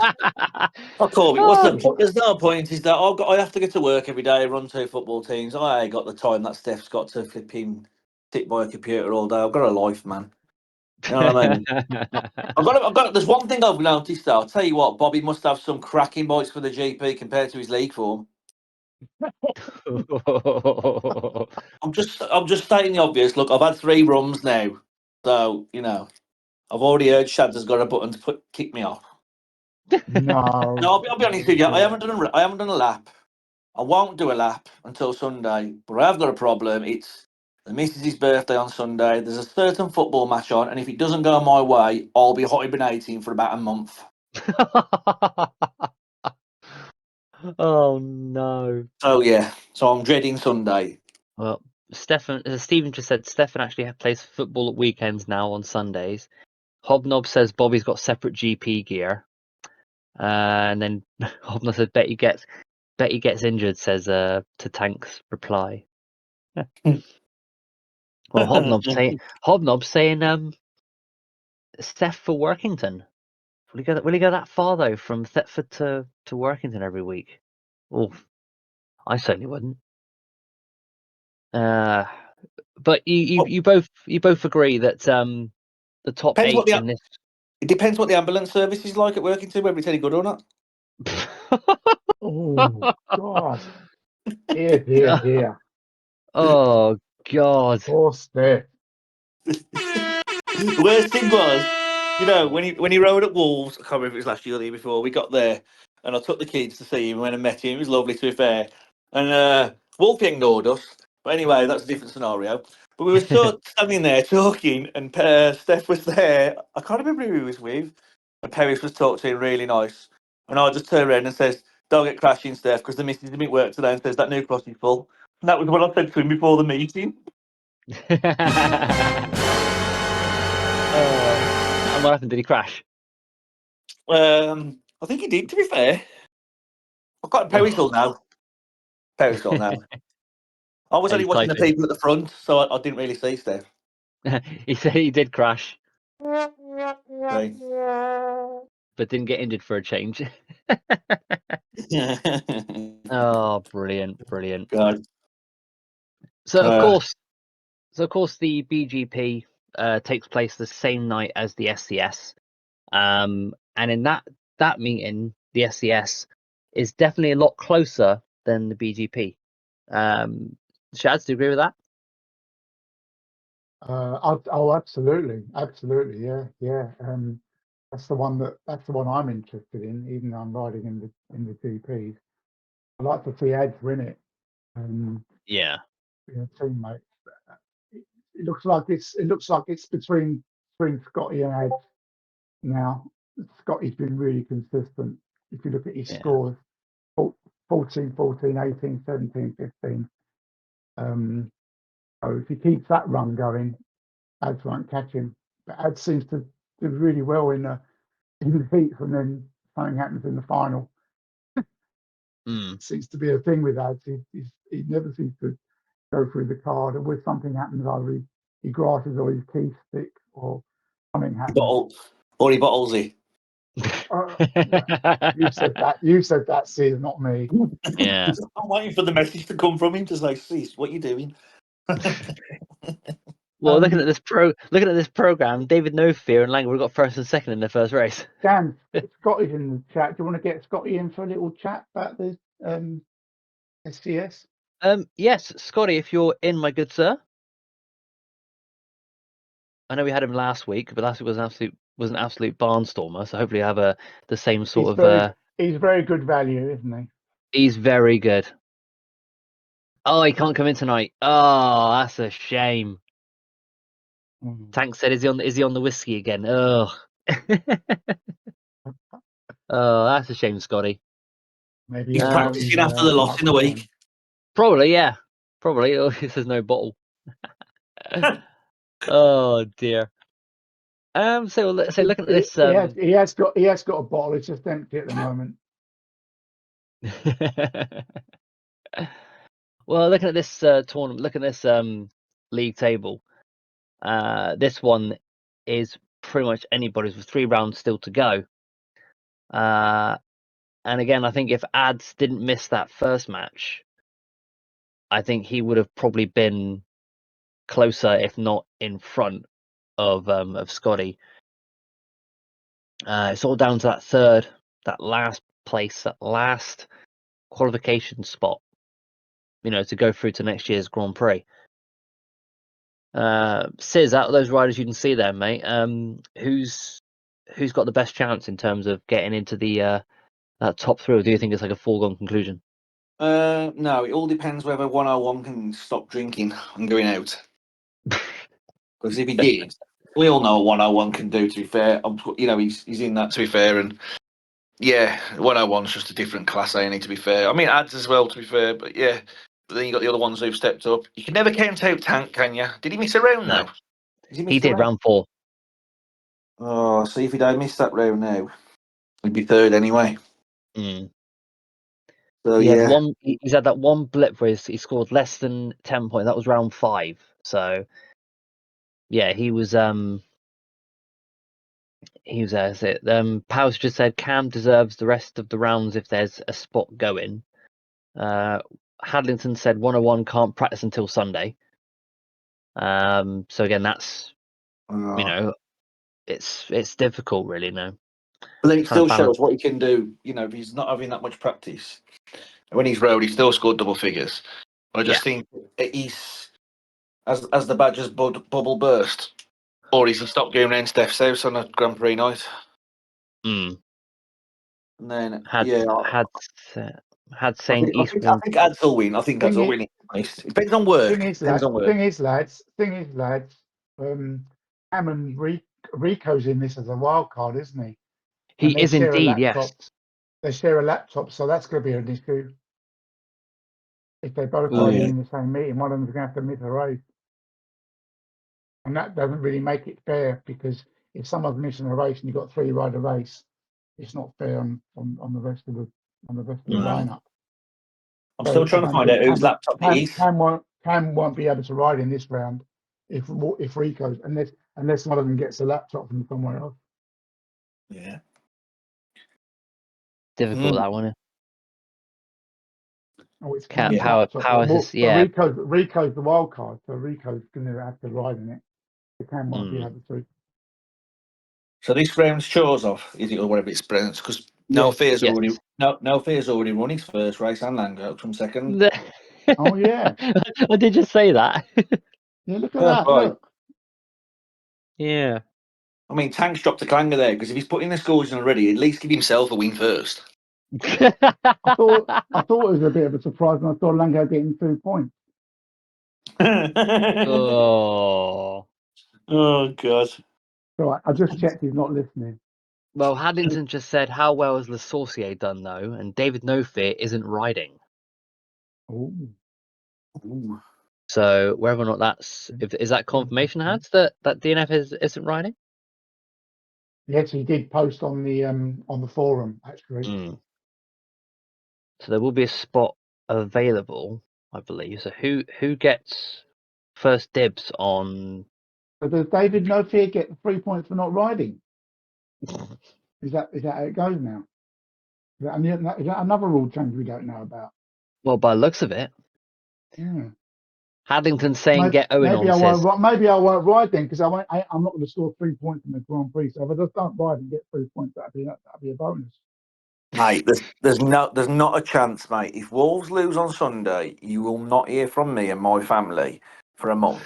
I'll call it. What's the point? There's no point. Is that I have to get to work every day, run 2 football teams. I ain't got the time that Steph's got to flipping sit by a computer all day. I've got a life, man. You know what I mean? I've got. There's one thing I've noticed though. I'll tell you what, Bobby must have some cracking bites for the GP compared to his league form. I'm just stating the obvious. Look, I've had 3 rums now, so you know I've already heard Shads has got a button to kick me off. No. No, I'll be honest with you. I haven't done a lap. I won't do a lap until Sunday, but I have got a problem. It's the missus' birthday on Sunday. There's a certain football match on, and if it doesn't go my way, I'll be hibernating for about a month. Oh no. So yeah, so I'm dreading Sunday. Well, Stephen just said Stefan actually plays football at weekends now on Sundays. Hobnob says Bobby's got separate GP gear. And then Hobnob said bet he gets injured, says to Tank's reply. Well, Hobnob's saying Steph for Workington. Will he go that far though, from Thetford to Workington every week? Oh, I certainly wouldn't. But you both agree that the top Depends 8 in this. It depends what the ambulance service is like at Workington, whether it's any good or not. Oh God. Dear. Oh God. Poor Steph. The worst thing was, you know, when he rode at Wolves, I can't remember if it was last year or the year before, we got there and I took the kids to see him when I met him. It was lovely, to be fair. And Wolfie ignored us. But anyway, that's a different scenario. But we were standing there talking, and Steph was there. I can't remember who he was with. And Paris was talking to him really nice. And I just turned around and says, "Don't get crashing, Steph, because the missus didn't work today," and says, "That new cross is full." And that was what I said to him before the meeting. And what happened? Did he crash? I think he did, to be fair. I've got Peristyle now. Peristyle now. I was only watching the people at the front, so I didn't really see Steph. He said he did crash, Right. but didn't get injured for a change. Oh, brilliant. God. So of course, the BGP takes place the same night as the SCS, and in that meeting, the SCS is definitely a lot closer than the BGP. Shads, do you agree with that? Absolutely, yeah. That's the one I'm interested in, even though I'm riding in the GPs. I like to see Ads win it. Yeah. Teammates. It looks like it's between Scotty and Ads now. Scotty's been really consistent. If you look at his scores, 14, 18, 17, 15. So if he keeps that run going, Ads won't catch him. But Ads seems to do really well in the heats, and then something happens in the final. Seems to be a thing with Ads. He never seems to go through the card, and when something happens, either he grasses or his teeth stick or something happens. Or he bottles it. You said that, Sid, not me. Yeah. I'm waiting for the message to come from him to say, "Sis, what are you doing?" Well, looking at this program, David No Fear and Langer would have got first and second in their first race. Dan, Scotty's in the chat. Do you want to get Scotty in for a little chat about the SCS? Yes, Scotty, if you're in, my good sir. I know we had him last week, but last week was an absolute barnstormer. So hopefully, I have the same sort of. He's very good value, isn't he? He's very good. Oh, he can't come in tonight. Oh, that's a shame. Tank said, "Is he on the whiskey again?" Oh, oh, that's a shame, Scotty. Maybe He's practicing after the loss in the week. Probably, yeah. Probably. Oh, he says no bottle. Oh dear. So looking at this. He has got a bottle. It's just empty at the moment. Well, looking at this tournament, looking at this league table, this one is pretty much anybody's with 3 rounds still to go. And again, I think if Ads didn't miss that first match, I think he would have probably been closer, if not in front of Scotty. It's all down to that last place, that last qualification spot, to go through to next year's Grand Prix. Sizz, out of those riders you can see there, mate, who's got the best chance in terms of getting into the that top 3, or do you think it's like a foregone conclusion? No, it all depends whether 101 can stop drinking and going out. Because if he did, we all know what 101 can do, to be fair. He's in that, to be fair. And yeah, 101's just a different class, ain't he, to be fair. I mean, Ads as well, to be fair. But yeah, but then you got the other ones who've stepped up. You can never count out Tank, can you? Did he miss a round No. now? He did, round 4. Oh, see, if he'd missed that round now, he'd be third anyway. So yeah. He's had that one blip where he scored less than 10 points. That was round 5. So yeah, he was that's it. Powers just said Cam deserves the rest of the rounds if there's a spot going. Hadlington said 101 can't practice until Sunday. So again, that's it's difficult, really. No, but then it still shows what he can do. If he's not having that much practice, when he's rode, he still scored double figures. I just think he's as the Badgers bubble burst, or he's stopped going around Steph's house on a Grand Prix night. And then had saying East. I think Ads will win. I think Ads will win. It depends on work. Thing is, lads. Cam and Rico's in this as a wild card, isn't he? He is indeed, yes. They share a laptop, so that's going to be an issue. If they both ride in the same meeting, one of them's going to have to miss a race. And that doesn't really make it fair, because if someone's missing a race and you've got 3 rider race, it's not fair on the rest of the lineup. I'm still trying to find out whose laptop it is. Cam won't be able to ride in this round if Rico's, unless one of them gets a laptop from somewhere else. Yeah. Difficult, that one. Oh, it's Power. Yeah. Rico's the wild card, so Rico's going to have to ride in it. So Cam won't be able to. So this round's chores off, is it, or whatever it's pronounced? Because No Fear's already run his first race, and Lango from second. Oh yeah. I did just say that. Yeah, look at that. Right. Look. Yeah. I mean, Tank's dropped a clanger there, because if he's putting the scores in already, at least give himself a win first. I thought it was a bit of a surprise when I saw Lango getting 2 points. Oh God. Right, I just checked he's not listening. Well, Haddington just said, how well has Le Sorcier done, though? And David No Fear isn't riding. Ooh. So whether or not is that confirmation, Hads, that DNF isn't riding? Yes, he did post on the forum, actually. So there will be a spot available, I believe. So who gets first dibs on? So does David No Fear get the 3 points for not riding? Is that how it goes now? Is that another rule change we don't know about? Well, by the looks of it. Yeah. Haddington saying Maybe, get Owen maybe on, I says. won't. Maybe I won't ride then because I'm not going to score 3 points in the Grand Prix. So if I just don't ride and get 3 points, that'd be a bonus. Mate, there's not a chance, mate. If Wolves lose on Sunday, you will not hear from me and my family for a month.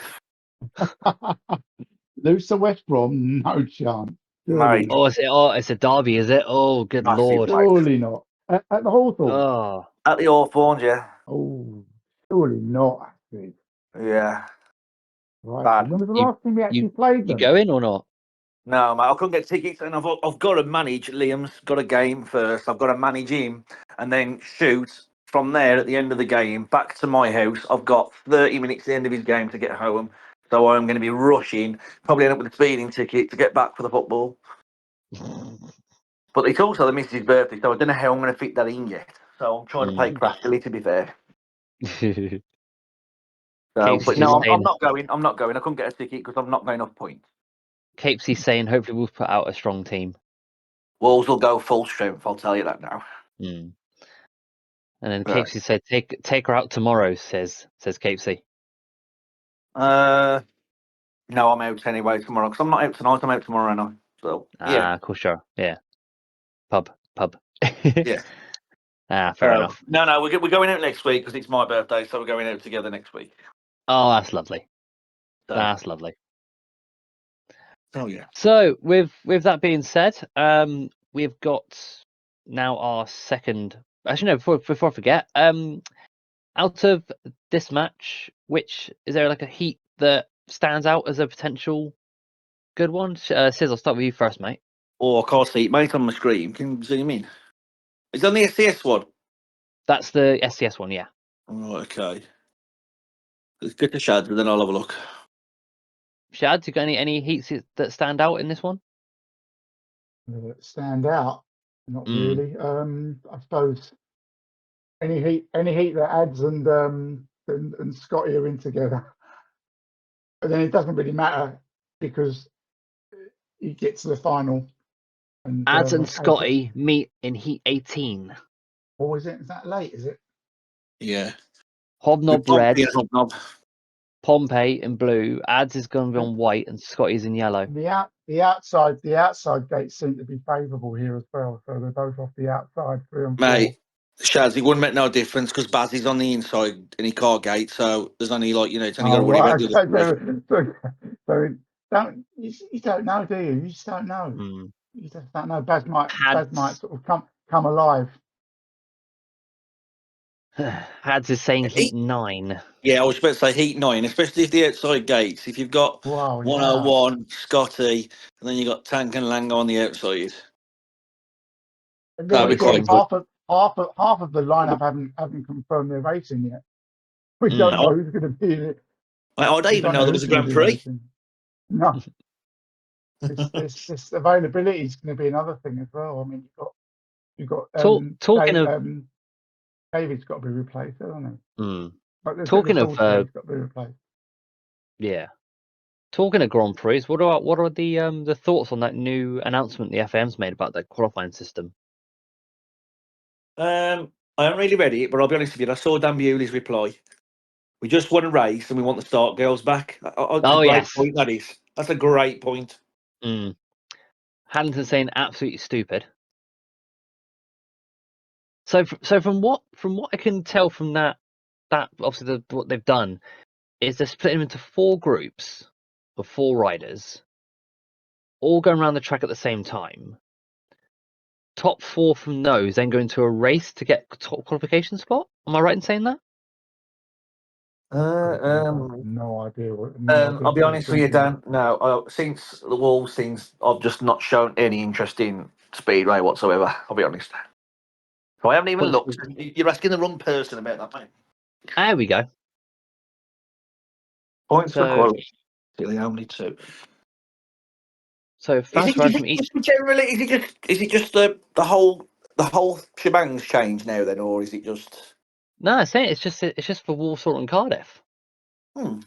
Lose to West Brom, no chance. Surely Mate. not. It's a derby, is it? Oh, good Massive, lord. mate. Surely not. At the Hawthorn. Oh, At the Hawthorns, yeah. Oh, surely not. Actually. Yeah. Right. Bad. When was the you last time we actually you played you them? going or not? No, mate, I couldn't get tickets, and I've got to manage. Liam's got a game first. I've got to manage him, and then shoot from there at the end of the game back to my house. I've got 30 minutes at the end of his game to get home, so I'm going to be rushing. Probably end up with a speeding ticket to get back for the football. But it's also the missus' birthday, so I don't know how I'm going to fit that in yet. So I'm trying to play craftily, to be fair. So, Capesy's but just no, I'm saying. not going. I'm not going. I couldn't get a ticket because I'm not going off points. Capesy's saying hopefully we'll put out a strong team. Wolves will go full strength. I'll tell you that now. Mm. And then Right. Capesy said, "Take her out tomorrow." Says Capesy. No, I'm out anyway tomorrow because I'm not out tonight. I'm out tomorrow night. So yeah, Cool, sure, yeah. Pub. yeah. Fair enough. No, we're going out next week because it's my birthday, so we're going out together next week. Oh, that's lovely. So, That's lovely. oh yeah. So with that being said, we've got now our second. Actually, no. Before I forget, out of this match, which is there like a heat that stands out as a potential good one? Sis, I'll start with you first, mate. Oh, I can't see it, mate, on my screen. Can you zoom in? It's on the SCS one. That's the SCS one, yeah. Oh, okay. Let's get the shads, and then I'll have a look. Shad, you got any heats that stand out in this one? Stand out? Not Mm. really. I suppose any heat that adds and Scotty are in together. But then it doesn't really matter because you get to the final and Ads and Ads, Scotty meet in Heat 18. or is it? Is that late? Is it? Yeah. Hobnob Pompey red, and Hobnob. Pompey in blue. Ads is going to be on white, and Scotty's in yellow. The outside gates seem to be favourable here as well. So they're both off the outside, 3 and 4. Mate, Shaz, it wouldn't make no difference because Baz is on the inside and he can't gate, so there's only it's only got to worry about the other three. So you don't know, do you? You just don't know. Mm. You just don't know. Baz might Hads, sort of come alive. Hads is saying Heat 9. Yeah, I was about to say Heat 9, especially if the outside gates. If you've got Wow, yeah. 101, Scotty, and then you've got Tank and Lang on the outside. And That'd then be again, quite good. half of the lineup haven't confirmed their racing yet. We Mm. don't know who's going to be in it. I don't We even don't know know there who's was a going to Grand be Prix. racing. No, this availability is going to be another thing as well. I mean, you've got Talking of David's got to be replaced, hasn't he? mm, But talking of he's got to be replaced. yeah, talking of Grand Prix, what are the thoughts on that new announcement the FM's made about the qualifying system? I haven't really read it, but I'll be honest with you. I saw Dan Bewley's reply. We just want a race and we want the start girls back. That's a great Yes. point, that is. That's a great point. Mm. Haddington saying absolutely stupid. So from what I can tell from that obviously what they've done is they're splitting them into 4 groups of 4 riders, all going around the track at the same time. Top 4 from those then go into a race to get top qualification spot. Am I right in saying that? No idea. I'll be honest with you, Dan. No, since the Wolves things, I've just not shown any interest in Speedway whatsoever. I'll be honest. So I haven't even looked. You're asking the wrong person about that, mate. There we go. Points for So quality. Only 2. so fast riders from each. Generally? Is it just the whole shebang's changed now then, or is it just? No, I'm saying it's just for Walsall and Cardiff. Hmm.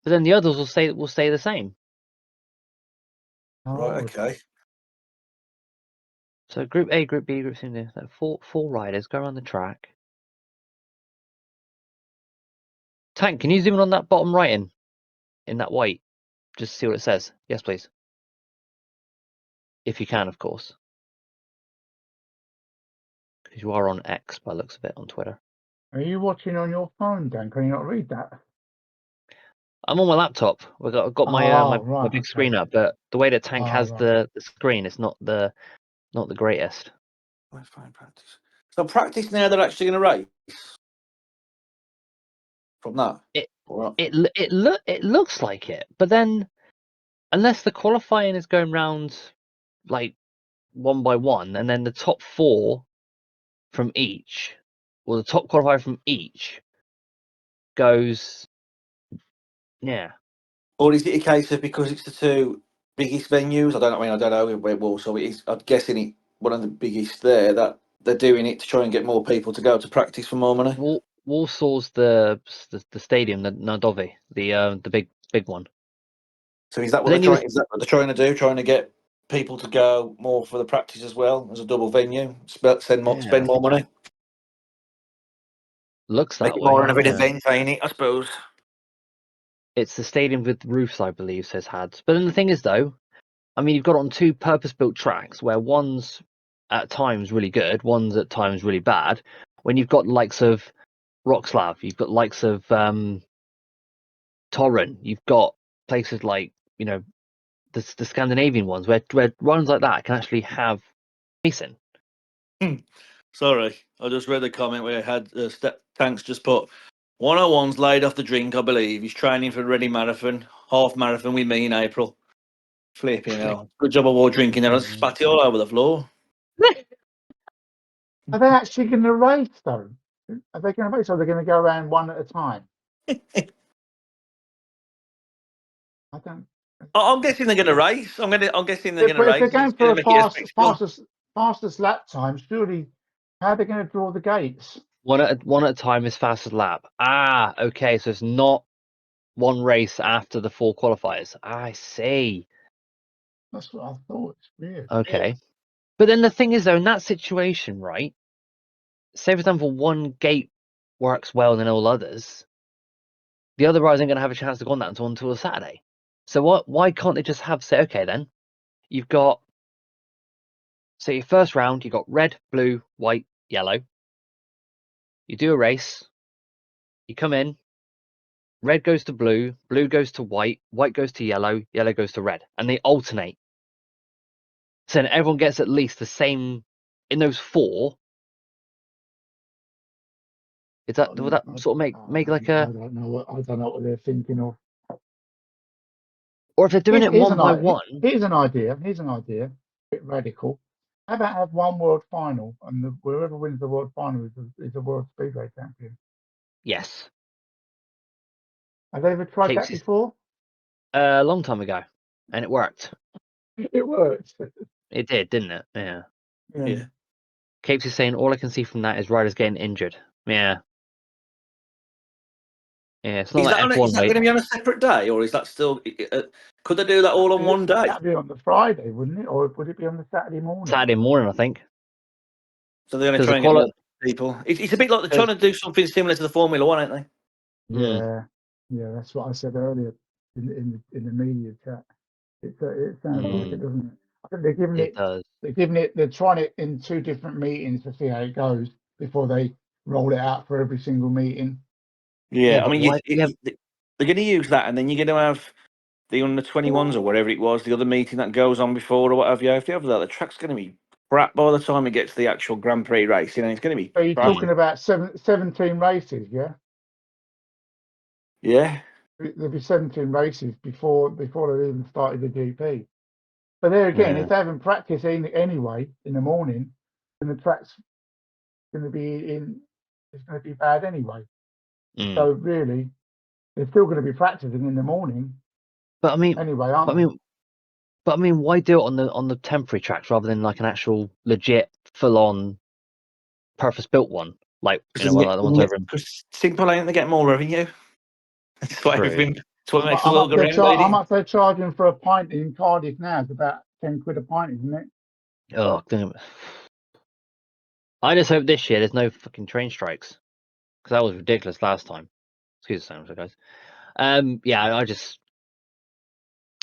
But then the others will stay the same. Right. Okay. So Group A, Group B, Group C, like four riders go around the track. Tank, can you zoom in on that bottom right in that white? Just see what it says. Yes, please. If you can, of course. Because you are on X by the looks of it on Twitter. Are you watching on your phone, Dan? Can you not read that? I'm on my laptop. I've got my Oh, my right, big okay. screen up, but the way that Tank Oh, has right. the screen, it's not the greatest. Let's find practice. So practice now. They're actually going to race from that. It Or not? it looks like it, but then unless the qualifying is going round like one by one, and then the top 4 from each, or the top qualifier from each goes, yeah. Or is it a case of because it's the 2 biggest venues? I don't know. I mean, I don't know where Walsall is. I'm guessing it one of the biggest there. That they're doing it to try and get more people to go to practice for more money. Walsall's the stadium, the Nardovi, the big one. So is that But what then they're trying? Is that what they're trying to do? Trying to get people to go more for the practice as well as a double venue, spend more money, looks make that it way. more of an Yeah. event, ain't it? I suppose. It's the stadium with roofs, I believe, says Hads. But then the thing is, though, I mean, you've got it on 2 purpose-built tracks where one's at times really good, one's at times really bad. When you've got the likes of Wroclaw, you've got likes of Torren, you've got places like, the Scandinavian ones where runs like that can actually have racing. Sorry, I just read a comment where I had Tanks just put 101's laid off the drink. I believe he's training for the Ready Marathon, half marathon with me in April. Flipping hell! Good job I wore drinking there. I spat it all over the floor. Are they actually going to race, though? Are they going to race, or are they going to go around one at a time? I don't. I'm guessing they're going to race. I'm guessing they're going to But if they're race. going It's for going to a make it a spectacle. fastest lap time, surely how are they going to draw the gates? One at a time is fastest lap. Ah, okay, so it's not one race after the 4 qualifiers. I see. That's what I thought. It's weird. Okay. But then the thing is, though, in that situation, right? Say, for example, one gate works well than all others. The other riders ain't going to have a chance to go on that until a Saturday. So why can't they just say, okay, then you've got, so your first round, you've got red, blue, white, yellow. You do a race. You come in. Red goes to blue, blue goes to white, white goes to yellow, yellow goes to red, and they alternate. So then everyone gets at least the same in those 4. Would that sort of make like a? I don't know what they're thinking of. Or if they're doing it one by one? Here's an idea. A bit radical. How about have one world final, and whoever wins the world final is the world speedway champion? Yes. Have they ever tried that before? A long time ago, and it worked. It works. It did, didn't it? Yeah. Yeah. Capes is saying all I can see from that is riders getting injured. Yeah. Yeah, it's not Is like that, F1, is that mate. going to be on a separate day, or is that still? Could they do that all on one day? That'd be on the Friday, wouldn't it? Or would it be on the Saturday morning? Saturday morning, I think. So they're going to try and get more people. It's a bit like they're trying to do something similar to the Formula One, aren't they? Yeah, that's what I said earlier in the media chat. It sounds like it, doesn't it? I think they're trying it in 2 different meetings to see how it goes before they roll it out for every single meeting. Yeah, I but mean, they're going to use that, and then you're going to have the under 21s or whatever it was, the other meeting that goes on before or whatever. If you have that, the track's going to be crap by the time it gets to the actual Grand Prix racing, and it's going to be. So you're talking about 17 races, yeah? Yeah. There'll be 17 races before they even started the GP. But there again, if they haven't practiced anyway in the morning, then the track's going to be it's going to be bad anyway. So really, they're still going to be practicing in the morning. But I mean, anyway, aren't they? But I mean, why do it on the temporary tracks rather than like an actual legit full-on purpose-built one? Like like the ones over in. Because simple ain't they get more revenue. That's why everything. That's what makes the world go round. How much they're charging for a pint in Cardiff now? It's about 10 quid a pint, isn't it? Oh, damn it. I just hope this year there's no fucking train strikes, because that was ridiculous last time. Excuse the sound, guys. Yeah, I just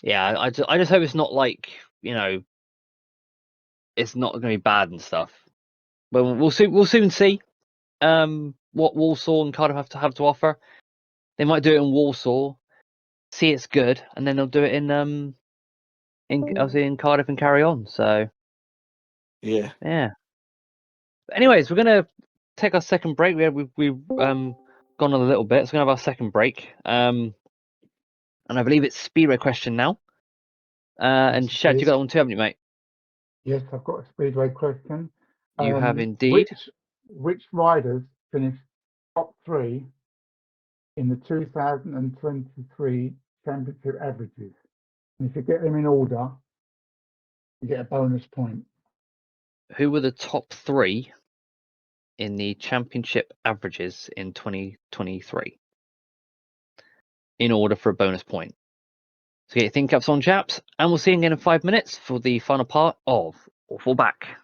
hope it's not like, you know, it's not going to be bad and stuff. But we'll soon see. What Walsall and Cardiff have to offer. They might do it in Walsall, see it's good, and then they'll do it in Cardiff and carry on. So Yeah. But anyways, we're gonna take our second break. We've gone on a little bit, so we're gonna have our second break. And I believe it's Speedway question now. And Shad, you got one too, haven't you, mate? Yes, I've got a Speedway question. You have indeed. Which riders finished top 3 in the 2023 championship averages? And if you get them in order, you get a bonus point. Who were the top 3 in the championship averages in 2023? In order for a bonus point. So get your think ups on, chaps, and we'll see you again in 5 minutes for the final part of Awful Back.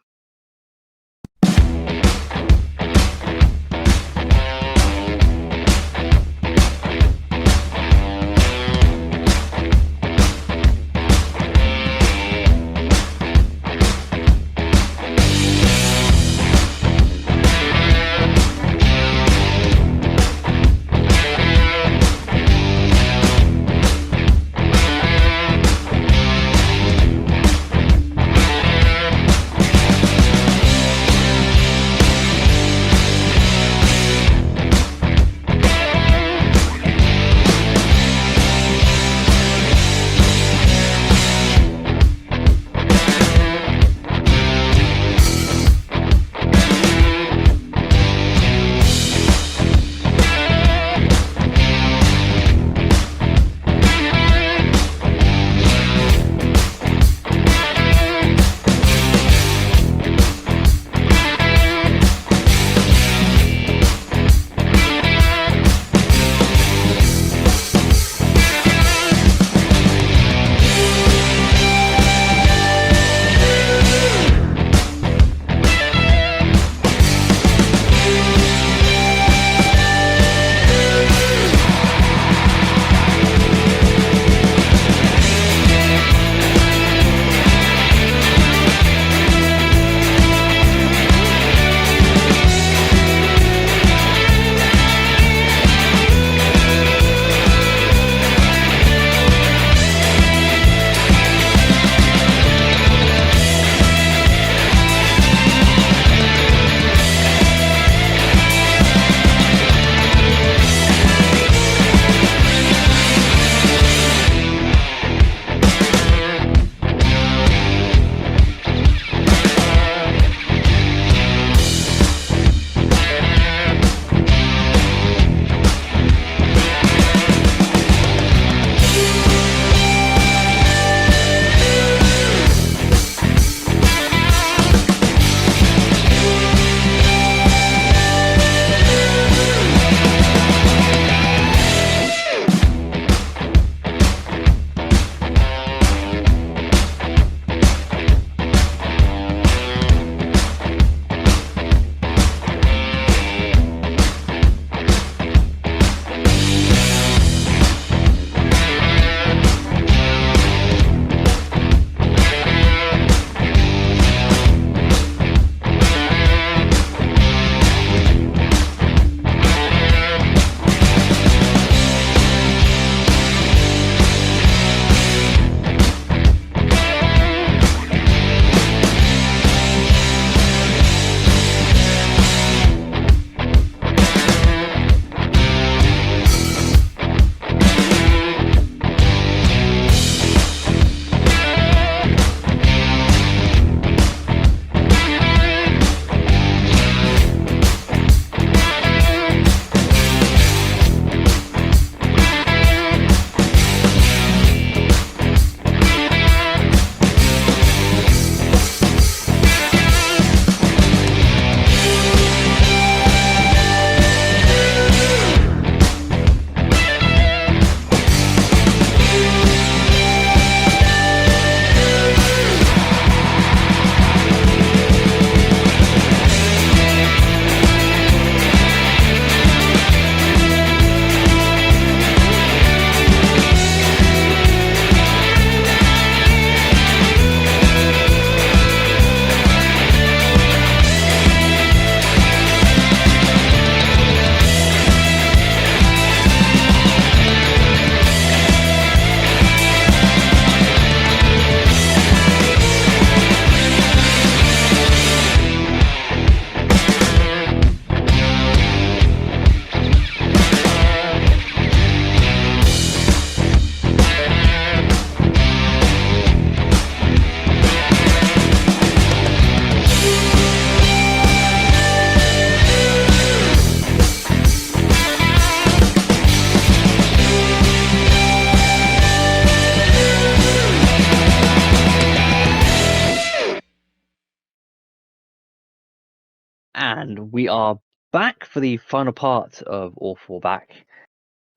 And we are back for the final part of All Four Back.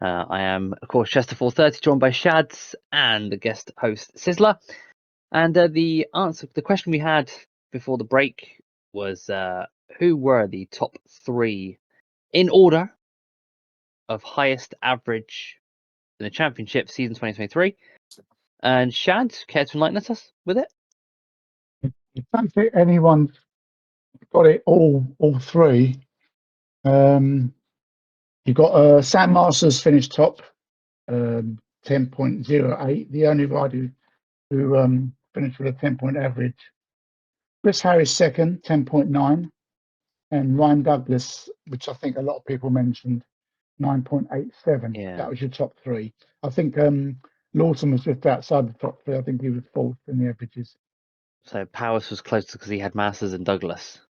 I am, of course, Chester430, joined by Shads and the guest host Sizzla. And the question we had before the break was who were the top 3 in order of highest average in the championship season 2023? And Shads, care to enlighten us with it? I don't think anyone's got it all 3. You've got Sam Masters finished top, 10.08. The only rider who finished with a 10-point average. Chris Harris second, 10.9, and Ryan Douglas, which I think a lot of people mentioned, 9.87. Yeah. That was your top 3. I think Lawson was just outside the top 3. I think he was 4th in the averages. So Powers was closer because he had Masters and Douglas.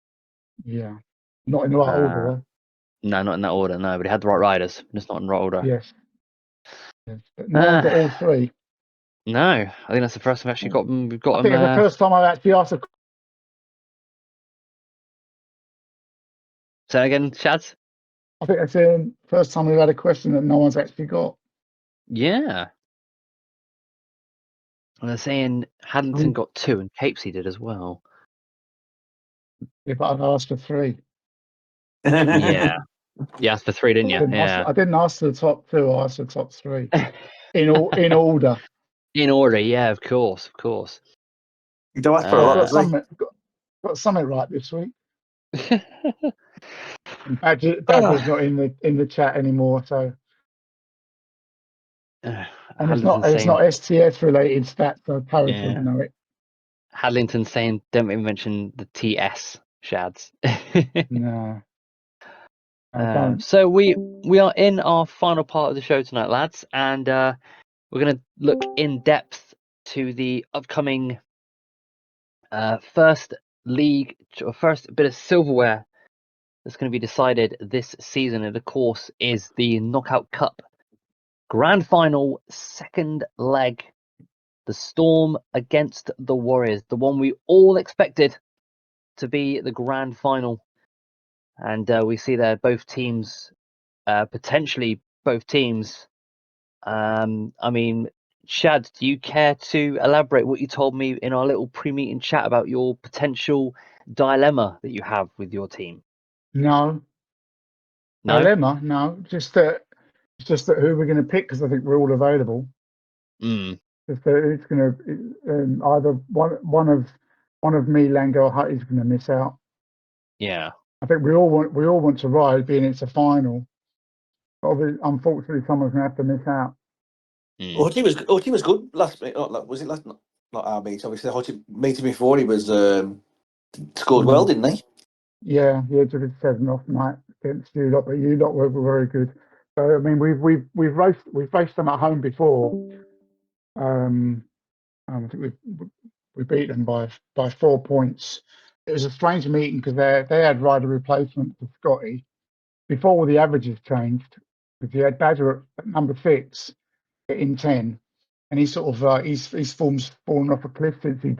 Yeah, not in the right order though. No, not in that order. No, but he had the right riders, just not in the right order. Yes. But no one got all 3. No, I think that's the first time we've actually got them. We've got I think it's the first time I've actually asked a Say that again, Shads? I think that's the first time we've had a question that no one's actually got. Yeah. And they're saying Haddington got 2 and Capesy did as well. Yeah, but I've asked for 3. Yeah. You asked for 3, didn't you? I didn't ask for the top 2. I asked for the top 3 in order. In order, yeah, of course. You don't ask for a lot, Got does he? got something right this week. Badger's not in the chat anymore, so and it's not STS related stats, so Paris wouldn't know it. Hadlington saying don't even mention the TS Shads. No. I don't. So we are in our final part of the show tonight, lads, and we're going to look in depth to the upcoming first league or first bit of silverware that's going to be decided this season, and of course is the Knockout Cup Grand Final, second leg, the Storm against the Warriors, the one we all expected to be the grand final. And we see there both teams, potentially both teams. I mean, Shad, do you care to elaborate what you told me in our little pre-meeting chat about your potential dilemma that you have with your team? No. Dilemma? No. Just that who we're going to pick, because I think we're all available. Just that it's going to either one of me, Lango, or Hutty's going to miss out. Yeah. I think we all want to ride, being it's a final. But unfortunately, someone's going to have to miss out. Hutty was good last. Was it last? Not our meet. Obviously, Hutty meeting before he was scored well, didn't he? Yeah, took a 7 off night against you lot, but you lot were very good. So I mean, we've raced them at home before. I think we beat them by 4 points. It was a strange meeting because they had rider replacement for Scotty before all the averages changed, because he had Badger at number 6 in 10, and he sort of his form's fallen off a cliff since he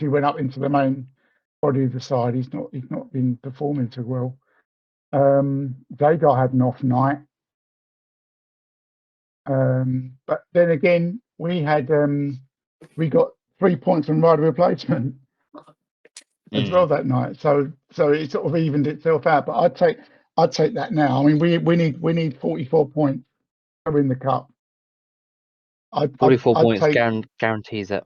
went up into the main body of the side. He's not been performing too well. Zagar had an off night, but then again we got 3 points from rider replacement as well that night. So it sort of evened itself out. But I'd take that now. I mean, we need 44 points to win the cup. 44 points guarantees it.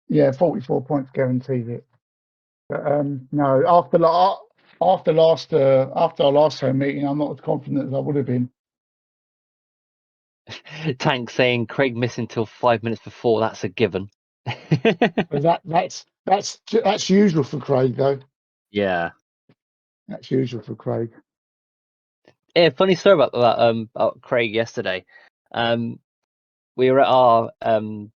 Yeah, 44 points guarantees it. But no, after our last home meeting, I'm not as confident as I would have been. Tank saying Craig missing till 5 minutes before. That's a given. But that's usual for Craig, though. Yeah, that's usual for Craig. Yeah, funny story about Craig yesterday. We were at our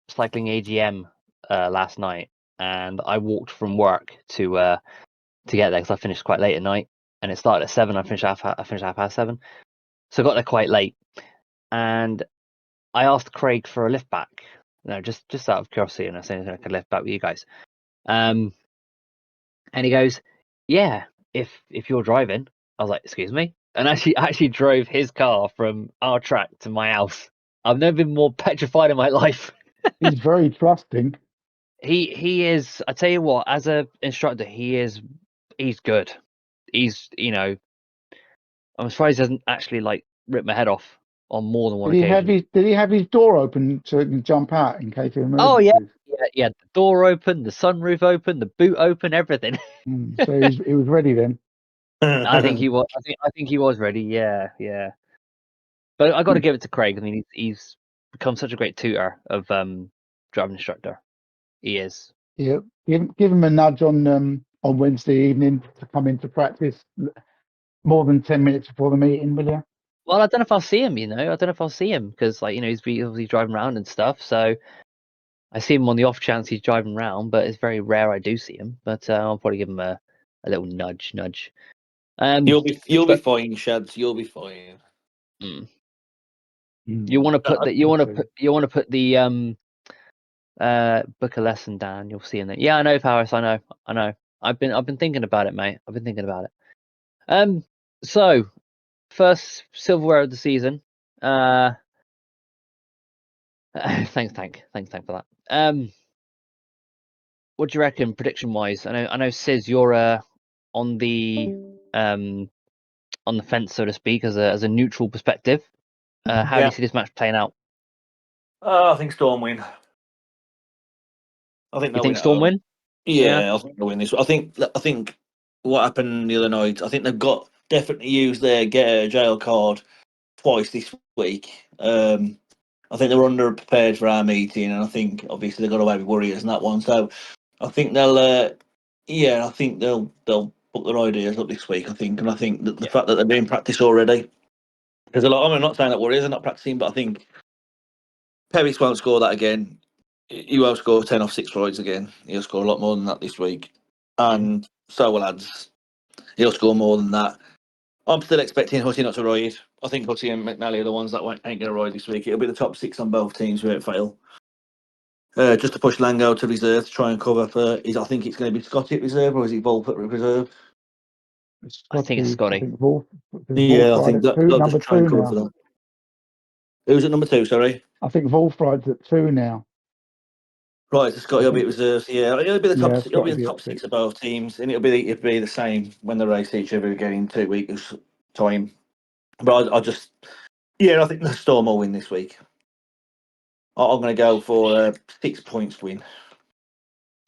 cycling AGM last night, and I walked from work to get there because I finished quite late at night, and it started at 7. I finished half past 7, so I got there quite late, and I asked Craig for a lift back. Just out of curiosity, and I said I could lift back with you guys. And he goes, "Yeah, if you're driving, I was like, excuse me, and actually drove his car from our track to my house. I've never been more petrified in my life. He's very trusting. He is. I tell you what, as a instructor, he's good. He's I'm surprised he hasn't actually like ripped my head off on more than one occasion. Did he have his door open so he can jump out in case of Oh emergencies? yeah, the door open, the sunroof open, the boot open, everything. So he was ready then. I think he was. I think he was ready. Yeah. But I got to give it to Craig. I mean, he's become such a great tutor of driving instructor. He is. Yeah, give him a nudge on Wednesday evening to come into practice more than 10 minutes before the meeting, will you? Well, I don't know if I'll see him. I don't know if I'll see him because, he's obviously driving around and stuff. So I see him on the off chance he's driving around, but it's very rare I do see him. But I'll probably give him a little nudge. You'll be but- fine, Shads. You'll be fine. You want to put the book a lesson down. You'll see in it. Yeah, I know, Paris. I know. I've been thinking about it, mate. I've been thinking about it. So first silverware of the season. Thanks, Tank for that. What do you reckon, prediction wise? I know, Sis, you're on the fence, so to speak, as a neutral perspective. How do you see this match playing out? I think Storm win. I think You they'll think win at Storm home. win? Yeah, I think they'll win this. I think what happened the other night. I think they've got definitely used their get a jail card twice this week. I think they were underprepared for our meeting, and I think obviously they got away with Warriors in that one. So I think they'll, I think they'll put their ideas up this week. I think, and I think that the fact that they're doing practice already, there's a lot. I'm not saying that Warriors are not practicing, but I think Perris won't score that again. He won't score 10 off 6 rides again. He'll score a lot more than that this week, and so will Ads. He'll score more than that. I'm still expecting Hutty not to ride. I think Hutty and McNally are the ones that ain't going to ride this week. It'll be the top 6 on both teams without fail. Just to push Lango to reserve to try and cover for. I think it's going to be Scotty at reserve, or is it Volp at reserve? I think it's Scotty. I think Wolf I think at 2, they'll number just try and 2 cover now. for that. Who's at number 2? Sorry. I think Wolf rides at 2 now. Right, so Scotty will be at reserves. Yeah, it'll be the top. Yeah, It'll be Scotty the be top at 6 of both teams, and it'll be the same when they race each other again in 2 weeks' time. But I just, I think the Storm will win this week. I'm going to go for a 6 points win.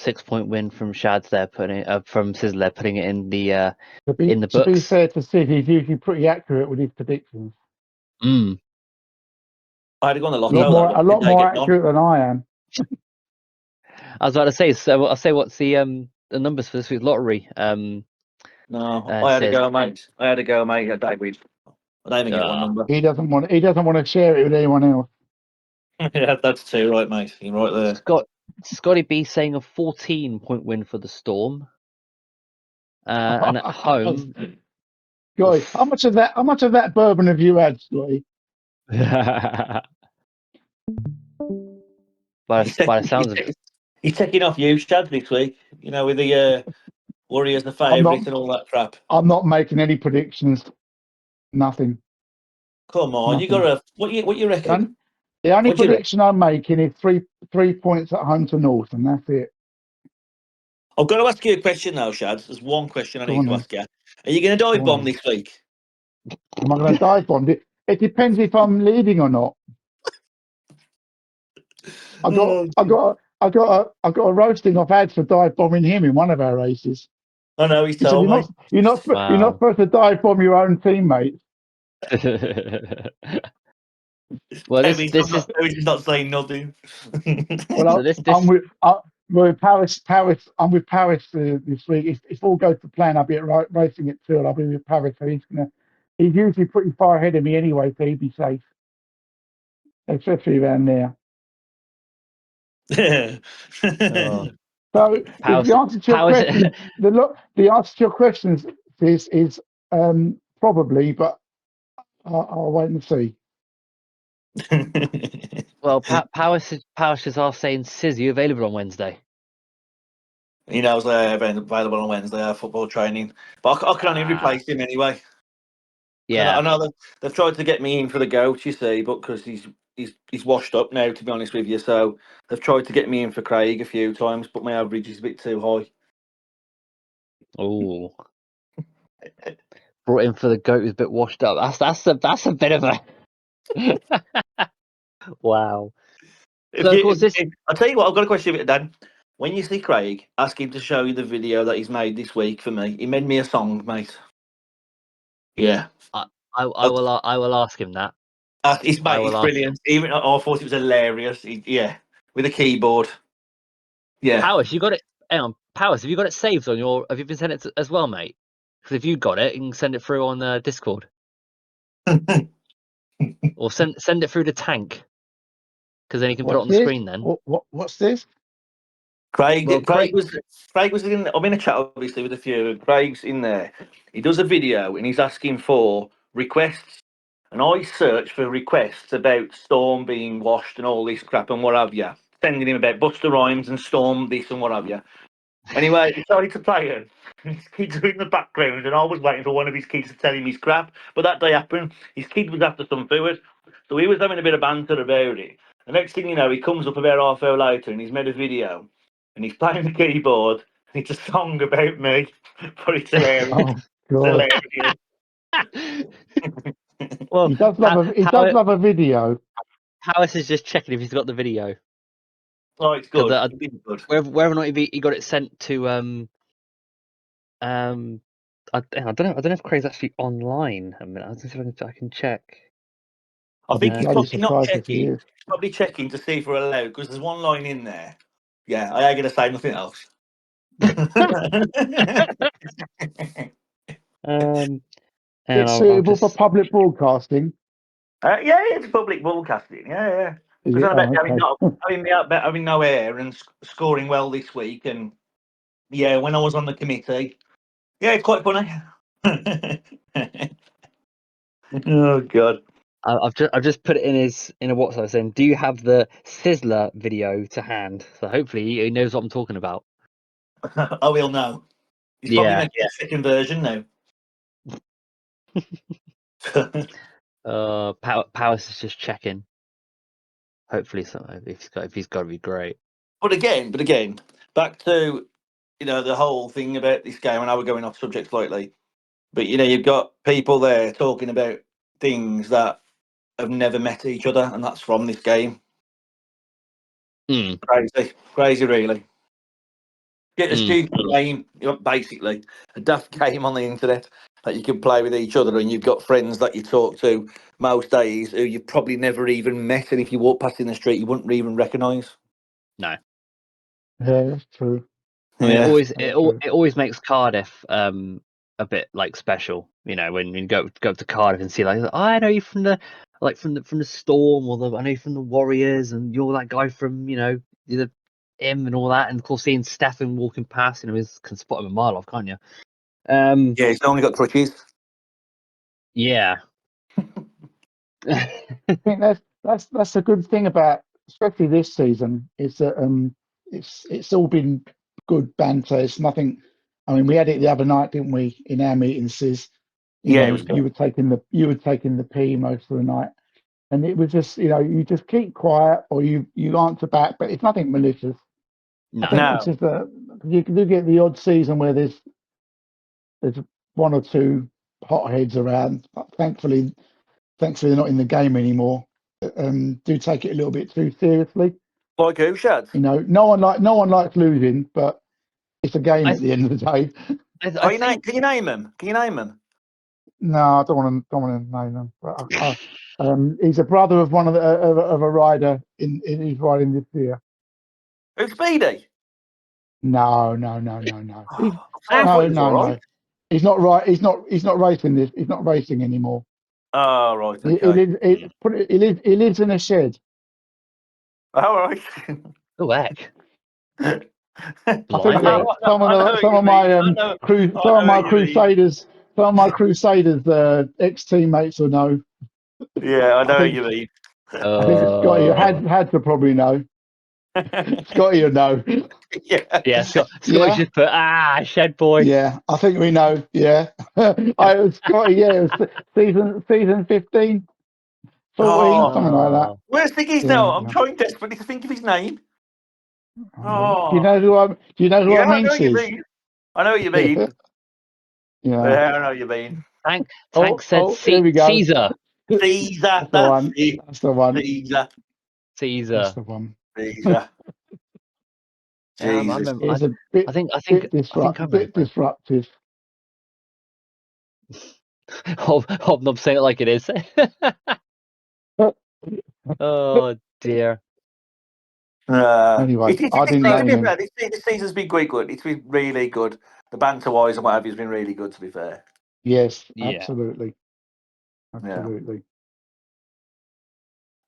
6-point win from Shads there, from Sizzla, putting it in the in the books. To be fair to Sid, he's usually pretty accurate with his predictions. Mm. I had to go on the A lotto. lot more accurate than I am. I was about to say. So I'll say what's the numbers for this week's lottery. No, I had to go, mate. I David. I don't even get one number. He doesn't want to share it with anyone else. Yeah, that's 2, right, mate. You're right there. Scotty B saying a 14-point win for the Storm. And at home, Guys, how much of that bourbon have you had, Scotty? by the sounds of it, he's taking off you, Chad, this week. With the Warriors, the favourites, and all that crap. I'm not making any predictions. Nothing. Come on, you got what you reckon? The only prediction I'm making is three points at home to North, and that's it. I've got to ask you a question now, Shad. There's one question I need to ask you. Are you going to dive bomb this week? Am I going to dive bomb? It depends if I'm leading or not. I got a roasting off ads for dive bombing him in one of our races. I know, he told me. You're not supposed to dive bomb your own teammates. Well, this is not saying nothing. Well, I'm with Paris. I'm with Paris this week. If all goes to plan, I'll be racing at 2, and I'll be with Paris. So he's usually pretty far ahead of me anyway, so he'd be safe, especially around there. So the answer to your question, the answer to your question is probably, but I'll wait and see. Well, Powers is saying, Sizz, you available on Wednesday? He knows they're available on Wednesday, football training. But I can only replace him anyway. Yeah. I know they've tried to get me in for the goat, you see, but because he's washed up now, to be honest with you. So they've tried to get me in for Craig a few times, but my average is a bit too high. Oh. Brought in for the goat who's a bit washed up. That's a bit of a wow. So of course I'll tell you what, I've got a question for you, Dan. When you see Craig, ask him to show you the video that he's made this week for me. He made me a song, mate. Yeah. I will ask him that. It's brilliant. Even I thought it was hilarious. Yeah, with a keyboard. Yeah. Powers, you got it. Hang on, Powers, have you got it saved on your? Have you been sent it as well, mate? Because if you got it, you can send it through on Discord, or send it through the tank. Because then you can put it on the screen. Then What's this? Craig Well, was in. I'm in a chat obviously with a few. Craig's in there. He does a video and he's asking for requests. And I search for requests about Storm being washed and all this crap and what have you. Sending him about Buster Rhymes and Storm this and what have you. Anyway, he started to play it. His kids were in the background, and I was waiting for one of his kids to tell him his crap. But that day happened. His kid was after some food, so he was having a bit of banter about it. The next thing you know, he comes up about half hour later, and he's made a video, and he's playing the keyboard, and it's a song about me. But it's hilarious. Oh God! It's hilarious. well, He does love a video. Powers is just checking if he's got the video. Oh, it's good. It's good. Whether or not he got it sent to I don't know if Craig's actually online. I mean, I was see if I can check. I think he's probably not checking. He's Probably checking to see if we're allowed because there's one line in there. Yeah, I ain't gonna say nothing else. it's suitable for public broadcasting. Yeah, it's public broadcasting. Yeah. Because having no air and scoring well this week, and yeah, when I was on the committee, yeah, it's quite funny. Oh God. I've just put it in a WhatsApp saying, "Do you have the Sizzla video to hand?" So hopefully he knows what I'm talking about. Oh, he'll know. He's probably making a second version now. Powers is just checking. Hopefully, if he's got to be great. But again, back to the whole thing about this game. I know we're going off subject slightly, but you've got people there talking about things that have never met each other, and that's from this game. Crazy, really. Get a stupid game, basically a daft game on the internet that you can play with each other, and you've got friends that you talk to most days who you've probably never even met, and if you walk past in the street, you wouldn't even recognise. No. Yeah, that's true. I mean, it always makes Cardiff a bit like special, when you go to Cardiff and see like, I know you from the Storm, or I know you from the Warriors, and you're that guy from the him and all that, and of course seeing Stefan walking past, you can spot him a mile off, can't you? Yeah, he's only got crutches. Yeah. I think that's a good thing about, especially this season, is that it's all been good banter. It's nothing. I mean, we had it the other night, didn't we? In our meetings, it was good. you were taking the P most of the night, and it was just you just keep quiet or you answer back, but it's nothing malicious. No. I think it's just you do get the odd season where there's one or two hotheads around. But thankfully they're not in the game anymore. Do take it a little bit too seriously. Like who, Shad? No one likes losing, but it's a game at the end of the day. Can you name him? No, I don't want to name him. But he's a brother of one of a rider who's riding this year. Who's Speedy? No. No. He's not right. He's not racing this. He's not racing anymore. Oh, right. Okay. He lives in a shed. All right. Oh, heck. I think some of my Crusaders ex-teammates will know. Yeah, I know what you mean. I think Scotty had to probably know. Scotty will know. Yeah, Scott Yeah. just put shed boy. Yeah, I think we know. Yeah, I was Scotty. Yeah, it was season 15, 14, something like that. Oh, Where's Sticky's Yeah, now? I'm yeah. trying desperately to think of his name. Do you Oh, know who I? Do you know who yeah, I I mean? know what you Sis? mean. I know what you mean. Yeah. Yeah, I know what you mean. Tank said Here we go. Caesar. Caesar, That's the that's one. it. That's the one. Caesar, That's Caesar. the one. Caesar. Yeah, I Jesus. remember. It's a I bit think I bit remember. disruptive. Hobnob saying it like it is. Oh dear. Anyway, It's I this didn't season, to name be him. fair, this season's been quite good. It's been really good. The banter wise and what have you has been really good, to be fair. Yes, Yeah. absolutely, Yeah. absolutely.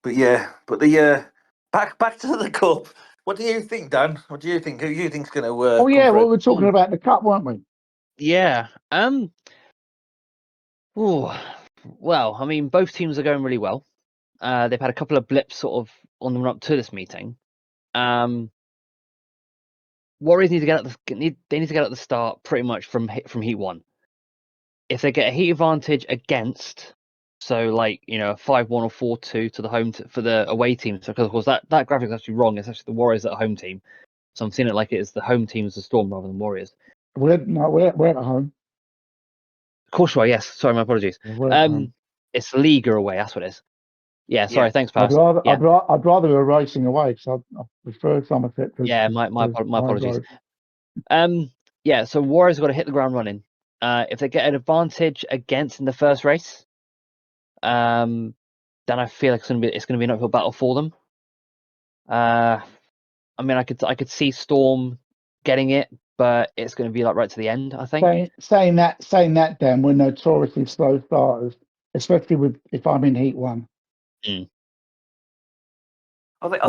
But yeah, but the back to the cup. What do you think, Dan? What do you think? Who do you think's going to Oh come yeah, well, through? we're talking about the cup, weren't we? Yeah. Ooh, well, I mean, both teams are going really well. They've had a couple of blips sort of on the run up to this meeting. Warriors need to get at they need to get at the start pretty much from heat one. If they get a heat advantage against, so like a 5-1 or 4-2 to the for the away team. So because of course that graphic is actually wrong. It's actually the Warriors at home team. So I'm seeing it like it's the home team as the Storm rather than Warriors. We're at home. Of course you are. Yes. Sorry, my apologies. Yeah, we're at home. It's Liga away. That's what it is. Yeah. Sorry. Yeah. Thanks, I'd Pass. rather, Yeah. I'd rather we were racing away because I prefer Somerset to. Yeah. My apologies. Yeah. So Warriors have got to hit the ground running. If they get an advantage against in the first race, then I feel like it's gonna be an uphill battle for them. I mean, I could see Storm getting it, but it's going to be like right to the end, I think. Saying that, Dan, we're notoriously slow starters, especially if I'm in heat one. I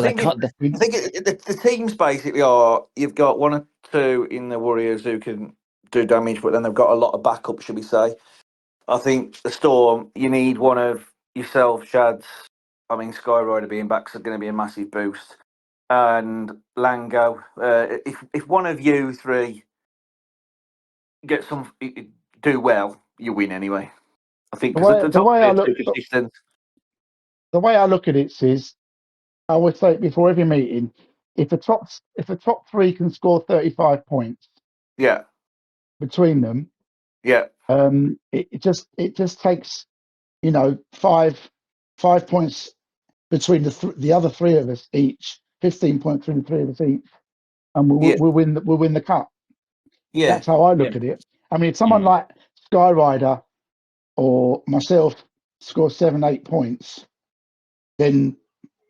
think the teams basically are, you've got one or two in the Warriors who can do damage, but then they've got a lot of backup, should we say. I think the Storm, you need one of yourself, Shads. I mean, Skyrider being back is going to be a massive boost. And Lango, if one of you three get do well, you win anyway. I think because the top three are too consistent. The way I look at it is, I always say it before every meeting: if the top three can score 35 points, Yeah, between them, yeah, it just takes 5 points between the other three of us each, 15 points between the three of us each, and we'll win the cup. yeah. That's how I look at it. I mean, if someone like Skyrider or myself scores 7-8 points, then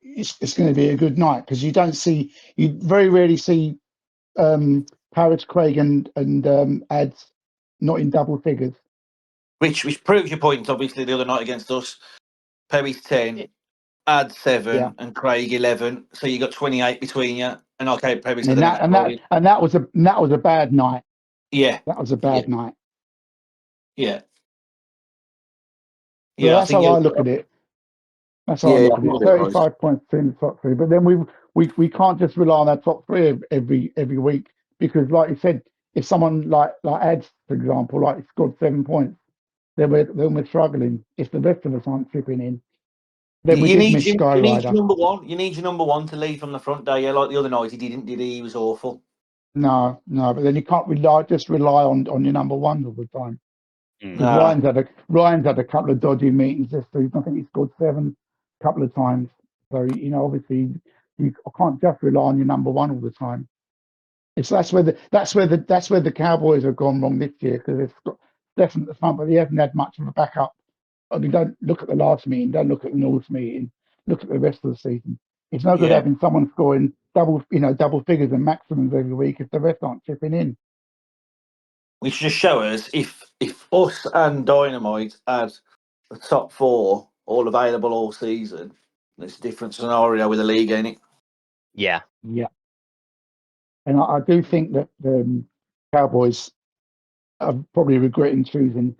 it's going to be a good night, because you very rarely see Paris, Craig, and ads not in double figures. Which proves your point. Obviously, the other night against us, Perry's 10, Ad 7, and Craig 11. So you got 28 between you. And okay, Perry's And that was a bad night. Yeah, that was a bad night. Yeah. So that's how I look at it. That's how I look at it. 35 points between the top three, but then we can't just rely on that top three every week, because, like you said, if someone like Ads, for example, like scored 7 points, then we're struggling. If the rest of us aren't chipping in, then we did miss Skyrider. You need your number one. You need your number one to lead from the front day. Yeah, like the other night he didn't, did he? He was awful. No, but then you can't rely on your number one all the time. Nah. Ryan's had a couple of dodgy meetings this season. I think he scored 7 a couple of times. So obviously you can't just rely on your number one all the time. That's where the Cowboys have gone wrong this year, because they've got definitely at the front, but they haven't had much of a backup. I mean, don't look at the last meeting. Don't look at the North meeting. Look at the rest of the season. It's no good having someone scoring double figures and maximums every week if the rest aren't chipping in. We should just show us if us and Dynamite had the top 4 all available all season. It's a different scenario with the league, ain't it? Yeah. And I do think that the Cowboys are probably regretting choosing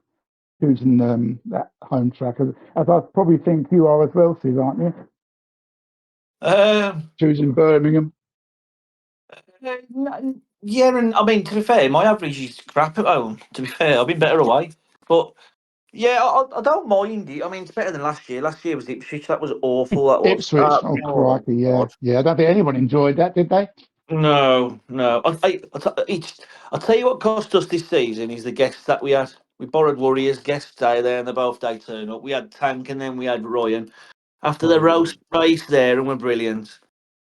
that home track, as I probably think you are as well, Steve, aren't you? Choosing Birmingham. Yeah, and I mean, to be fair, my average is crap at home. To be fair, I've been better away. But yeah, I don't mind it. I mean, it's better than last year. Last year was Ipswich. That was awful. That was. Ipswich, oh crikey, yeah, God. yeah. I don't think anyone enjoyed that, did they? No, no. I'll tell you what cost us this season is the guests that we had. We borrowed Warriors, guests stay there, and they both day turn up. We had Tank and then we had Ryan. After the roast race there, and we're brilliant.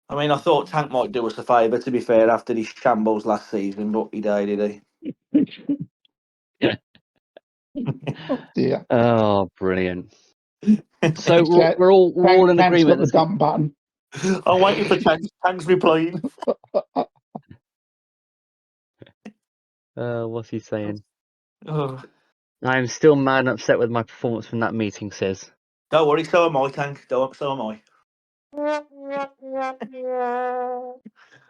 I mean, I thought Tank might do us a favour, to be fair, after his shambles last season, but he died, did Oh dear. Oh, brilliant. he? So Chat- we're all in Tank's got agreement. the dump button. I'm waiting for Tank's replying. What's he saying? Oh, I'm still mad and upset with my performance from that meeting, says. don't worry, so am I, Tank. So am I.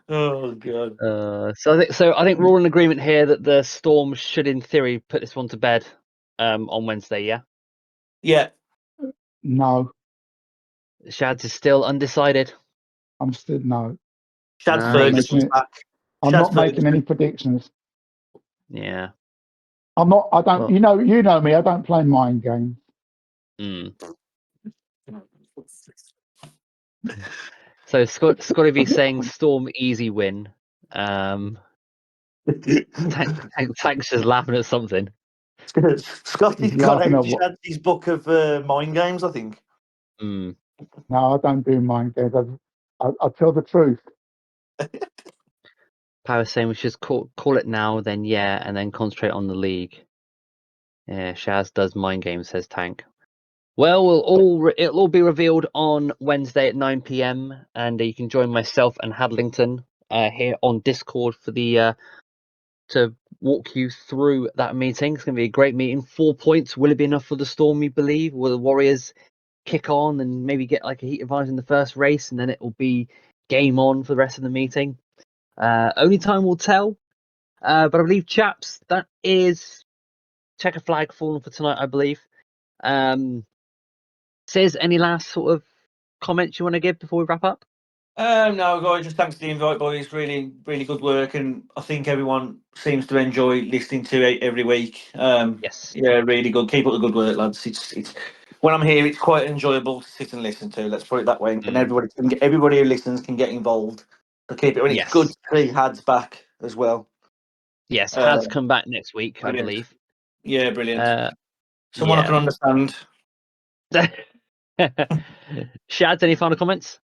Oh, God. So I think we're all in agreement here that the Storm should, in theory, put this one to bed on Wednesday. Yeah, Yeah, No, Shads is still undecided. I'm still no. Shad I'm not Ferguson's making it. back. I'm Shad not making any Ferguson. predictions. Yeah. I'm not. I don't. Well, You know me. I don't play mind games. mm. So Scotty V saying Storm easy win. Tank's just laughing at something. Scotty's He's got laughing out at what? Shad's book of mind games, I think. Mm. No, I don't do mind games. I tell the truth. Power saying we should just call it now, then yeah, and then concentrate on the league. Yeah, Shaz does mind games, says Tank. Well, it'll all be revealed on Wednesday at 9 p.m. and you can join myself and Hadlington here on Discord for the to walk you through that meeting. It's going to be a great meeting. 4 points. Will it be enough for the Storm? You believe? Will the Warriors kick on and maybe get like a heat advantage in the first race, and then it will be game on for the rest of the meeting? Only time will tell. But I believe, chaps, that is checker flag fallen for tonight. I believe. Says, any last sort of comments you want to give before we wrap up? No, guys, just thanks for the invite, boys. Really, really good work, and I think everyone seems to enjoy listening to it every week. Yes. Yeah, really good. Keep up the good work, lads. It's when I'm here, it's quite enjoyable to sit and listen to. Let's put it that way, and everybody who listens can get involved. So keep it, and it's good Yes. to see Had's back as well. Yes. Uh, Has come back next week, I Brilliant. believe. Yeah, brilliant. Someone I Yeah. can understand. Shads, any final comments?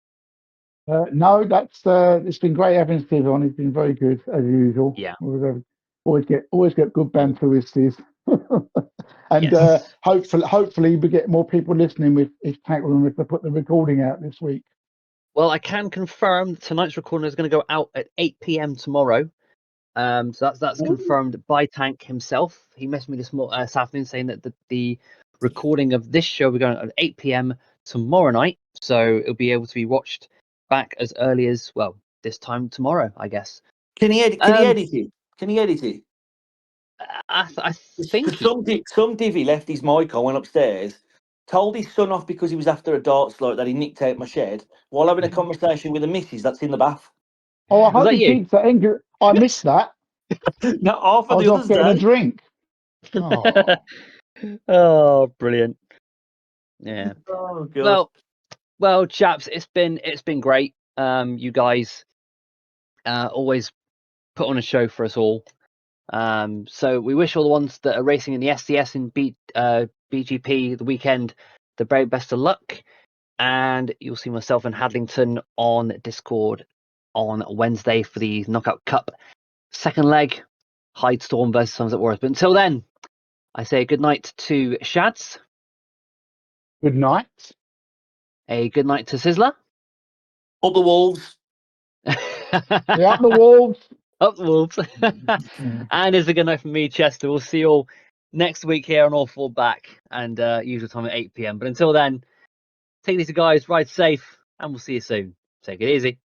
No, that's. It's been great having Steve on. He's been very good as usual. Yeah. Always get good banter with Steve. And Yes. hopefully we get more people listening with if Tank Room if they put the recording out this week. Well, I can confirm that tonight's recording is going to go out at 8 p.m. tomorrow. So that's confirmed by Tank himself. He messaged me this afternoon saying that the recording of this show will be going at 8 p.m. tomorrow night. So it'll be able to be watched back as early as, well, this time tomorrow, I guess. Can he edit? Can he edit it? Can he edit it? I think Some divvy left his mic on, went upstairs, told his son off because he was after a dart slope that he nicked out my shed while having a conversation with a missus that's in the bath. Oh, I Was hope that he you? keeps that in. I missed that. Not half I of was the off others getting a day. drink. Oh, Oh, brilliant. Yeah. Oh god. Well, chaps, it's been great. You guys always put on a show for us all. So we wish all the ones that are racing in the SDS and BGP the weekend the very best of luck. And you'll see myself and Hadlington on Discord on Wednesday for the Knockout Cup second leg, Hyde Storm versus Sons at Warriors. But until then, I say good night to Shads, good night. a good night to Sizzla. Up the wolves. Yeah, up the wolves. Up the wolves. And it's a good night from me, Chester. We'll see you all next week here on All Four Back, and usual time at 8 p.m. But until then, take it easy, guys. Ride safe, and we'll see you soon. Take it easy.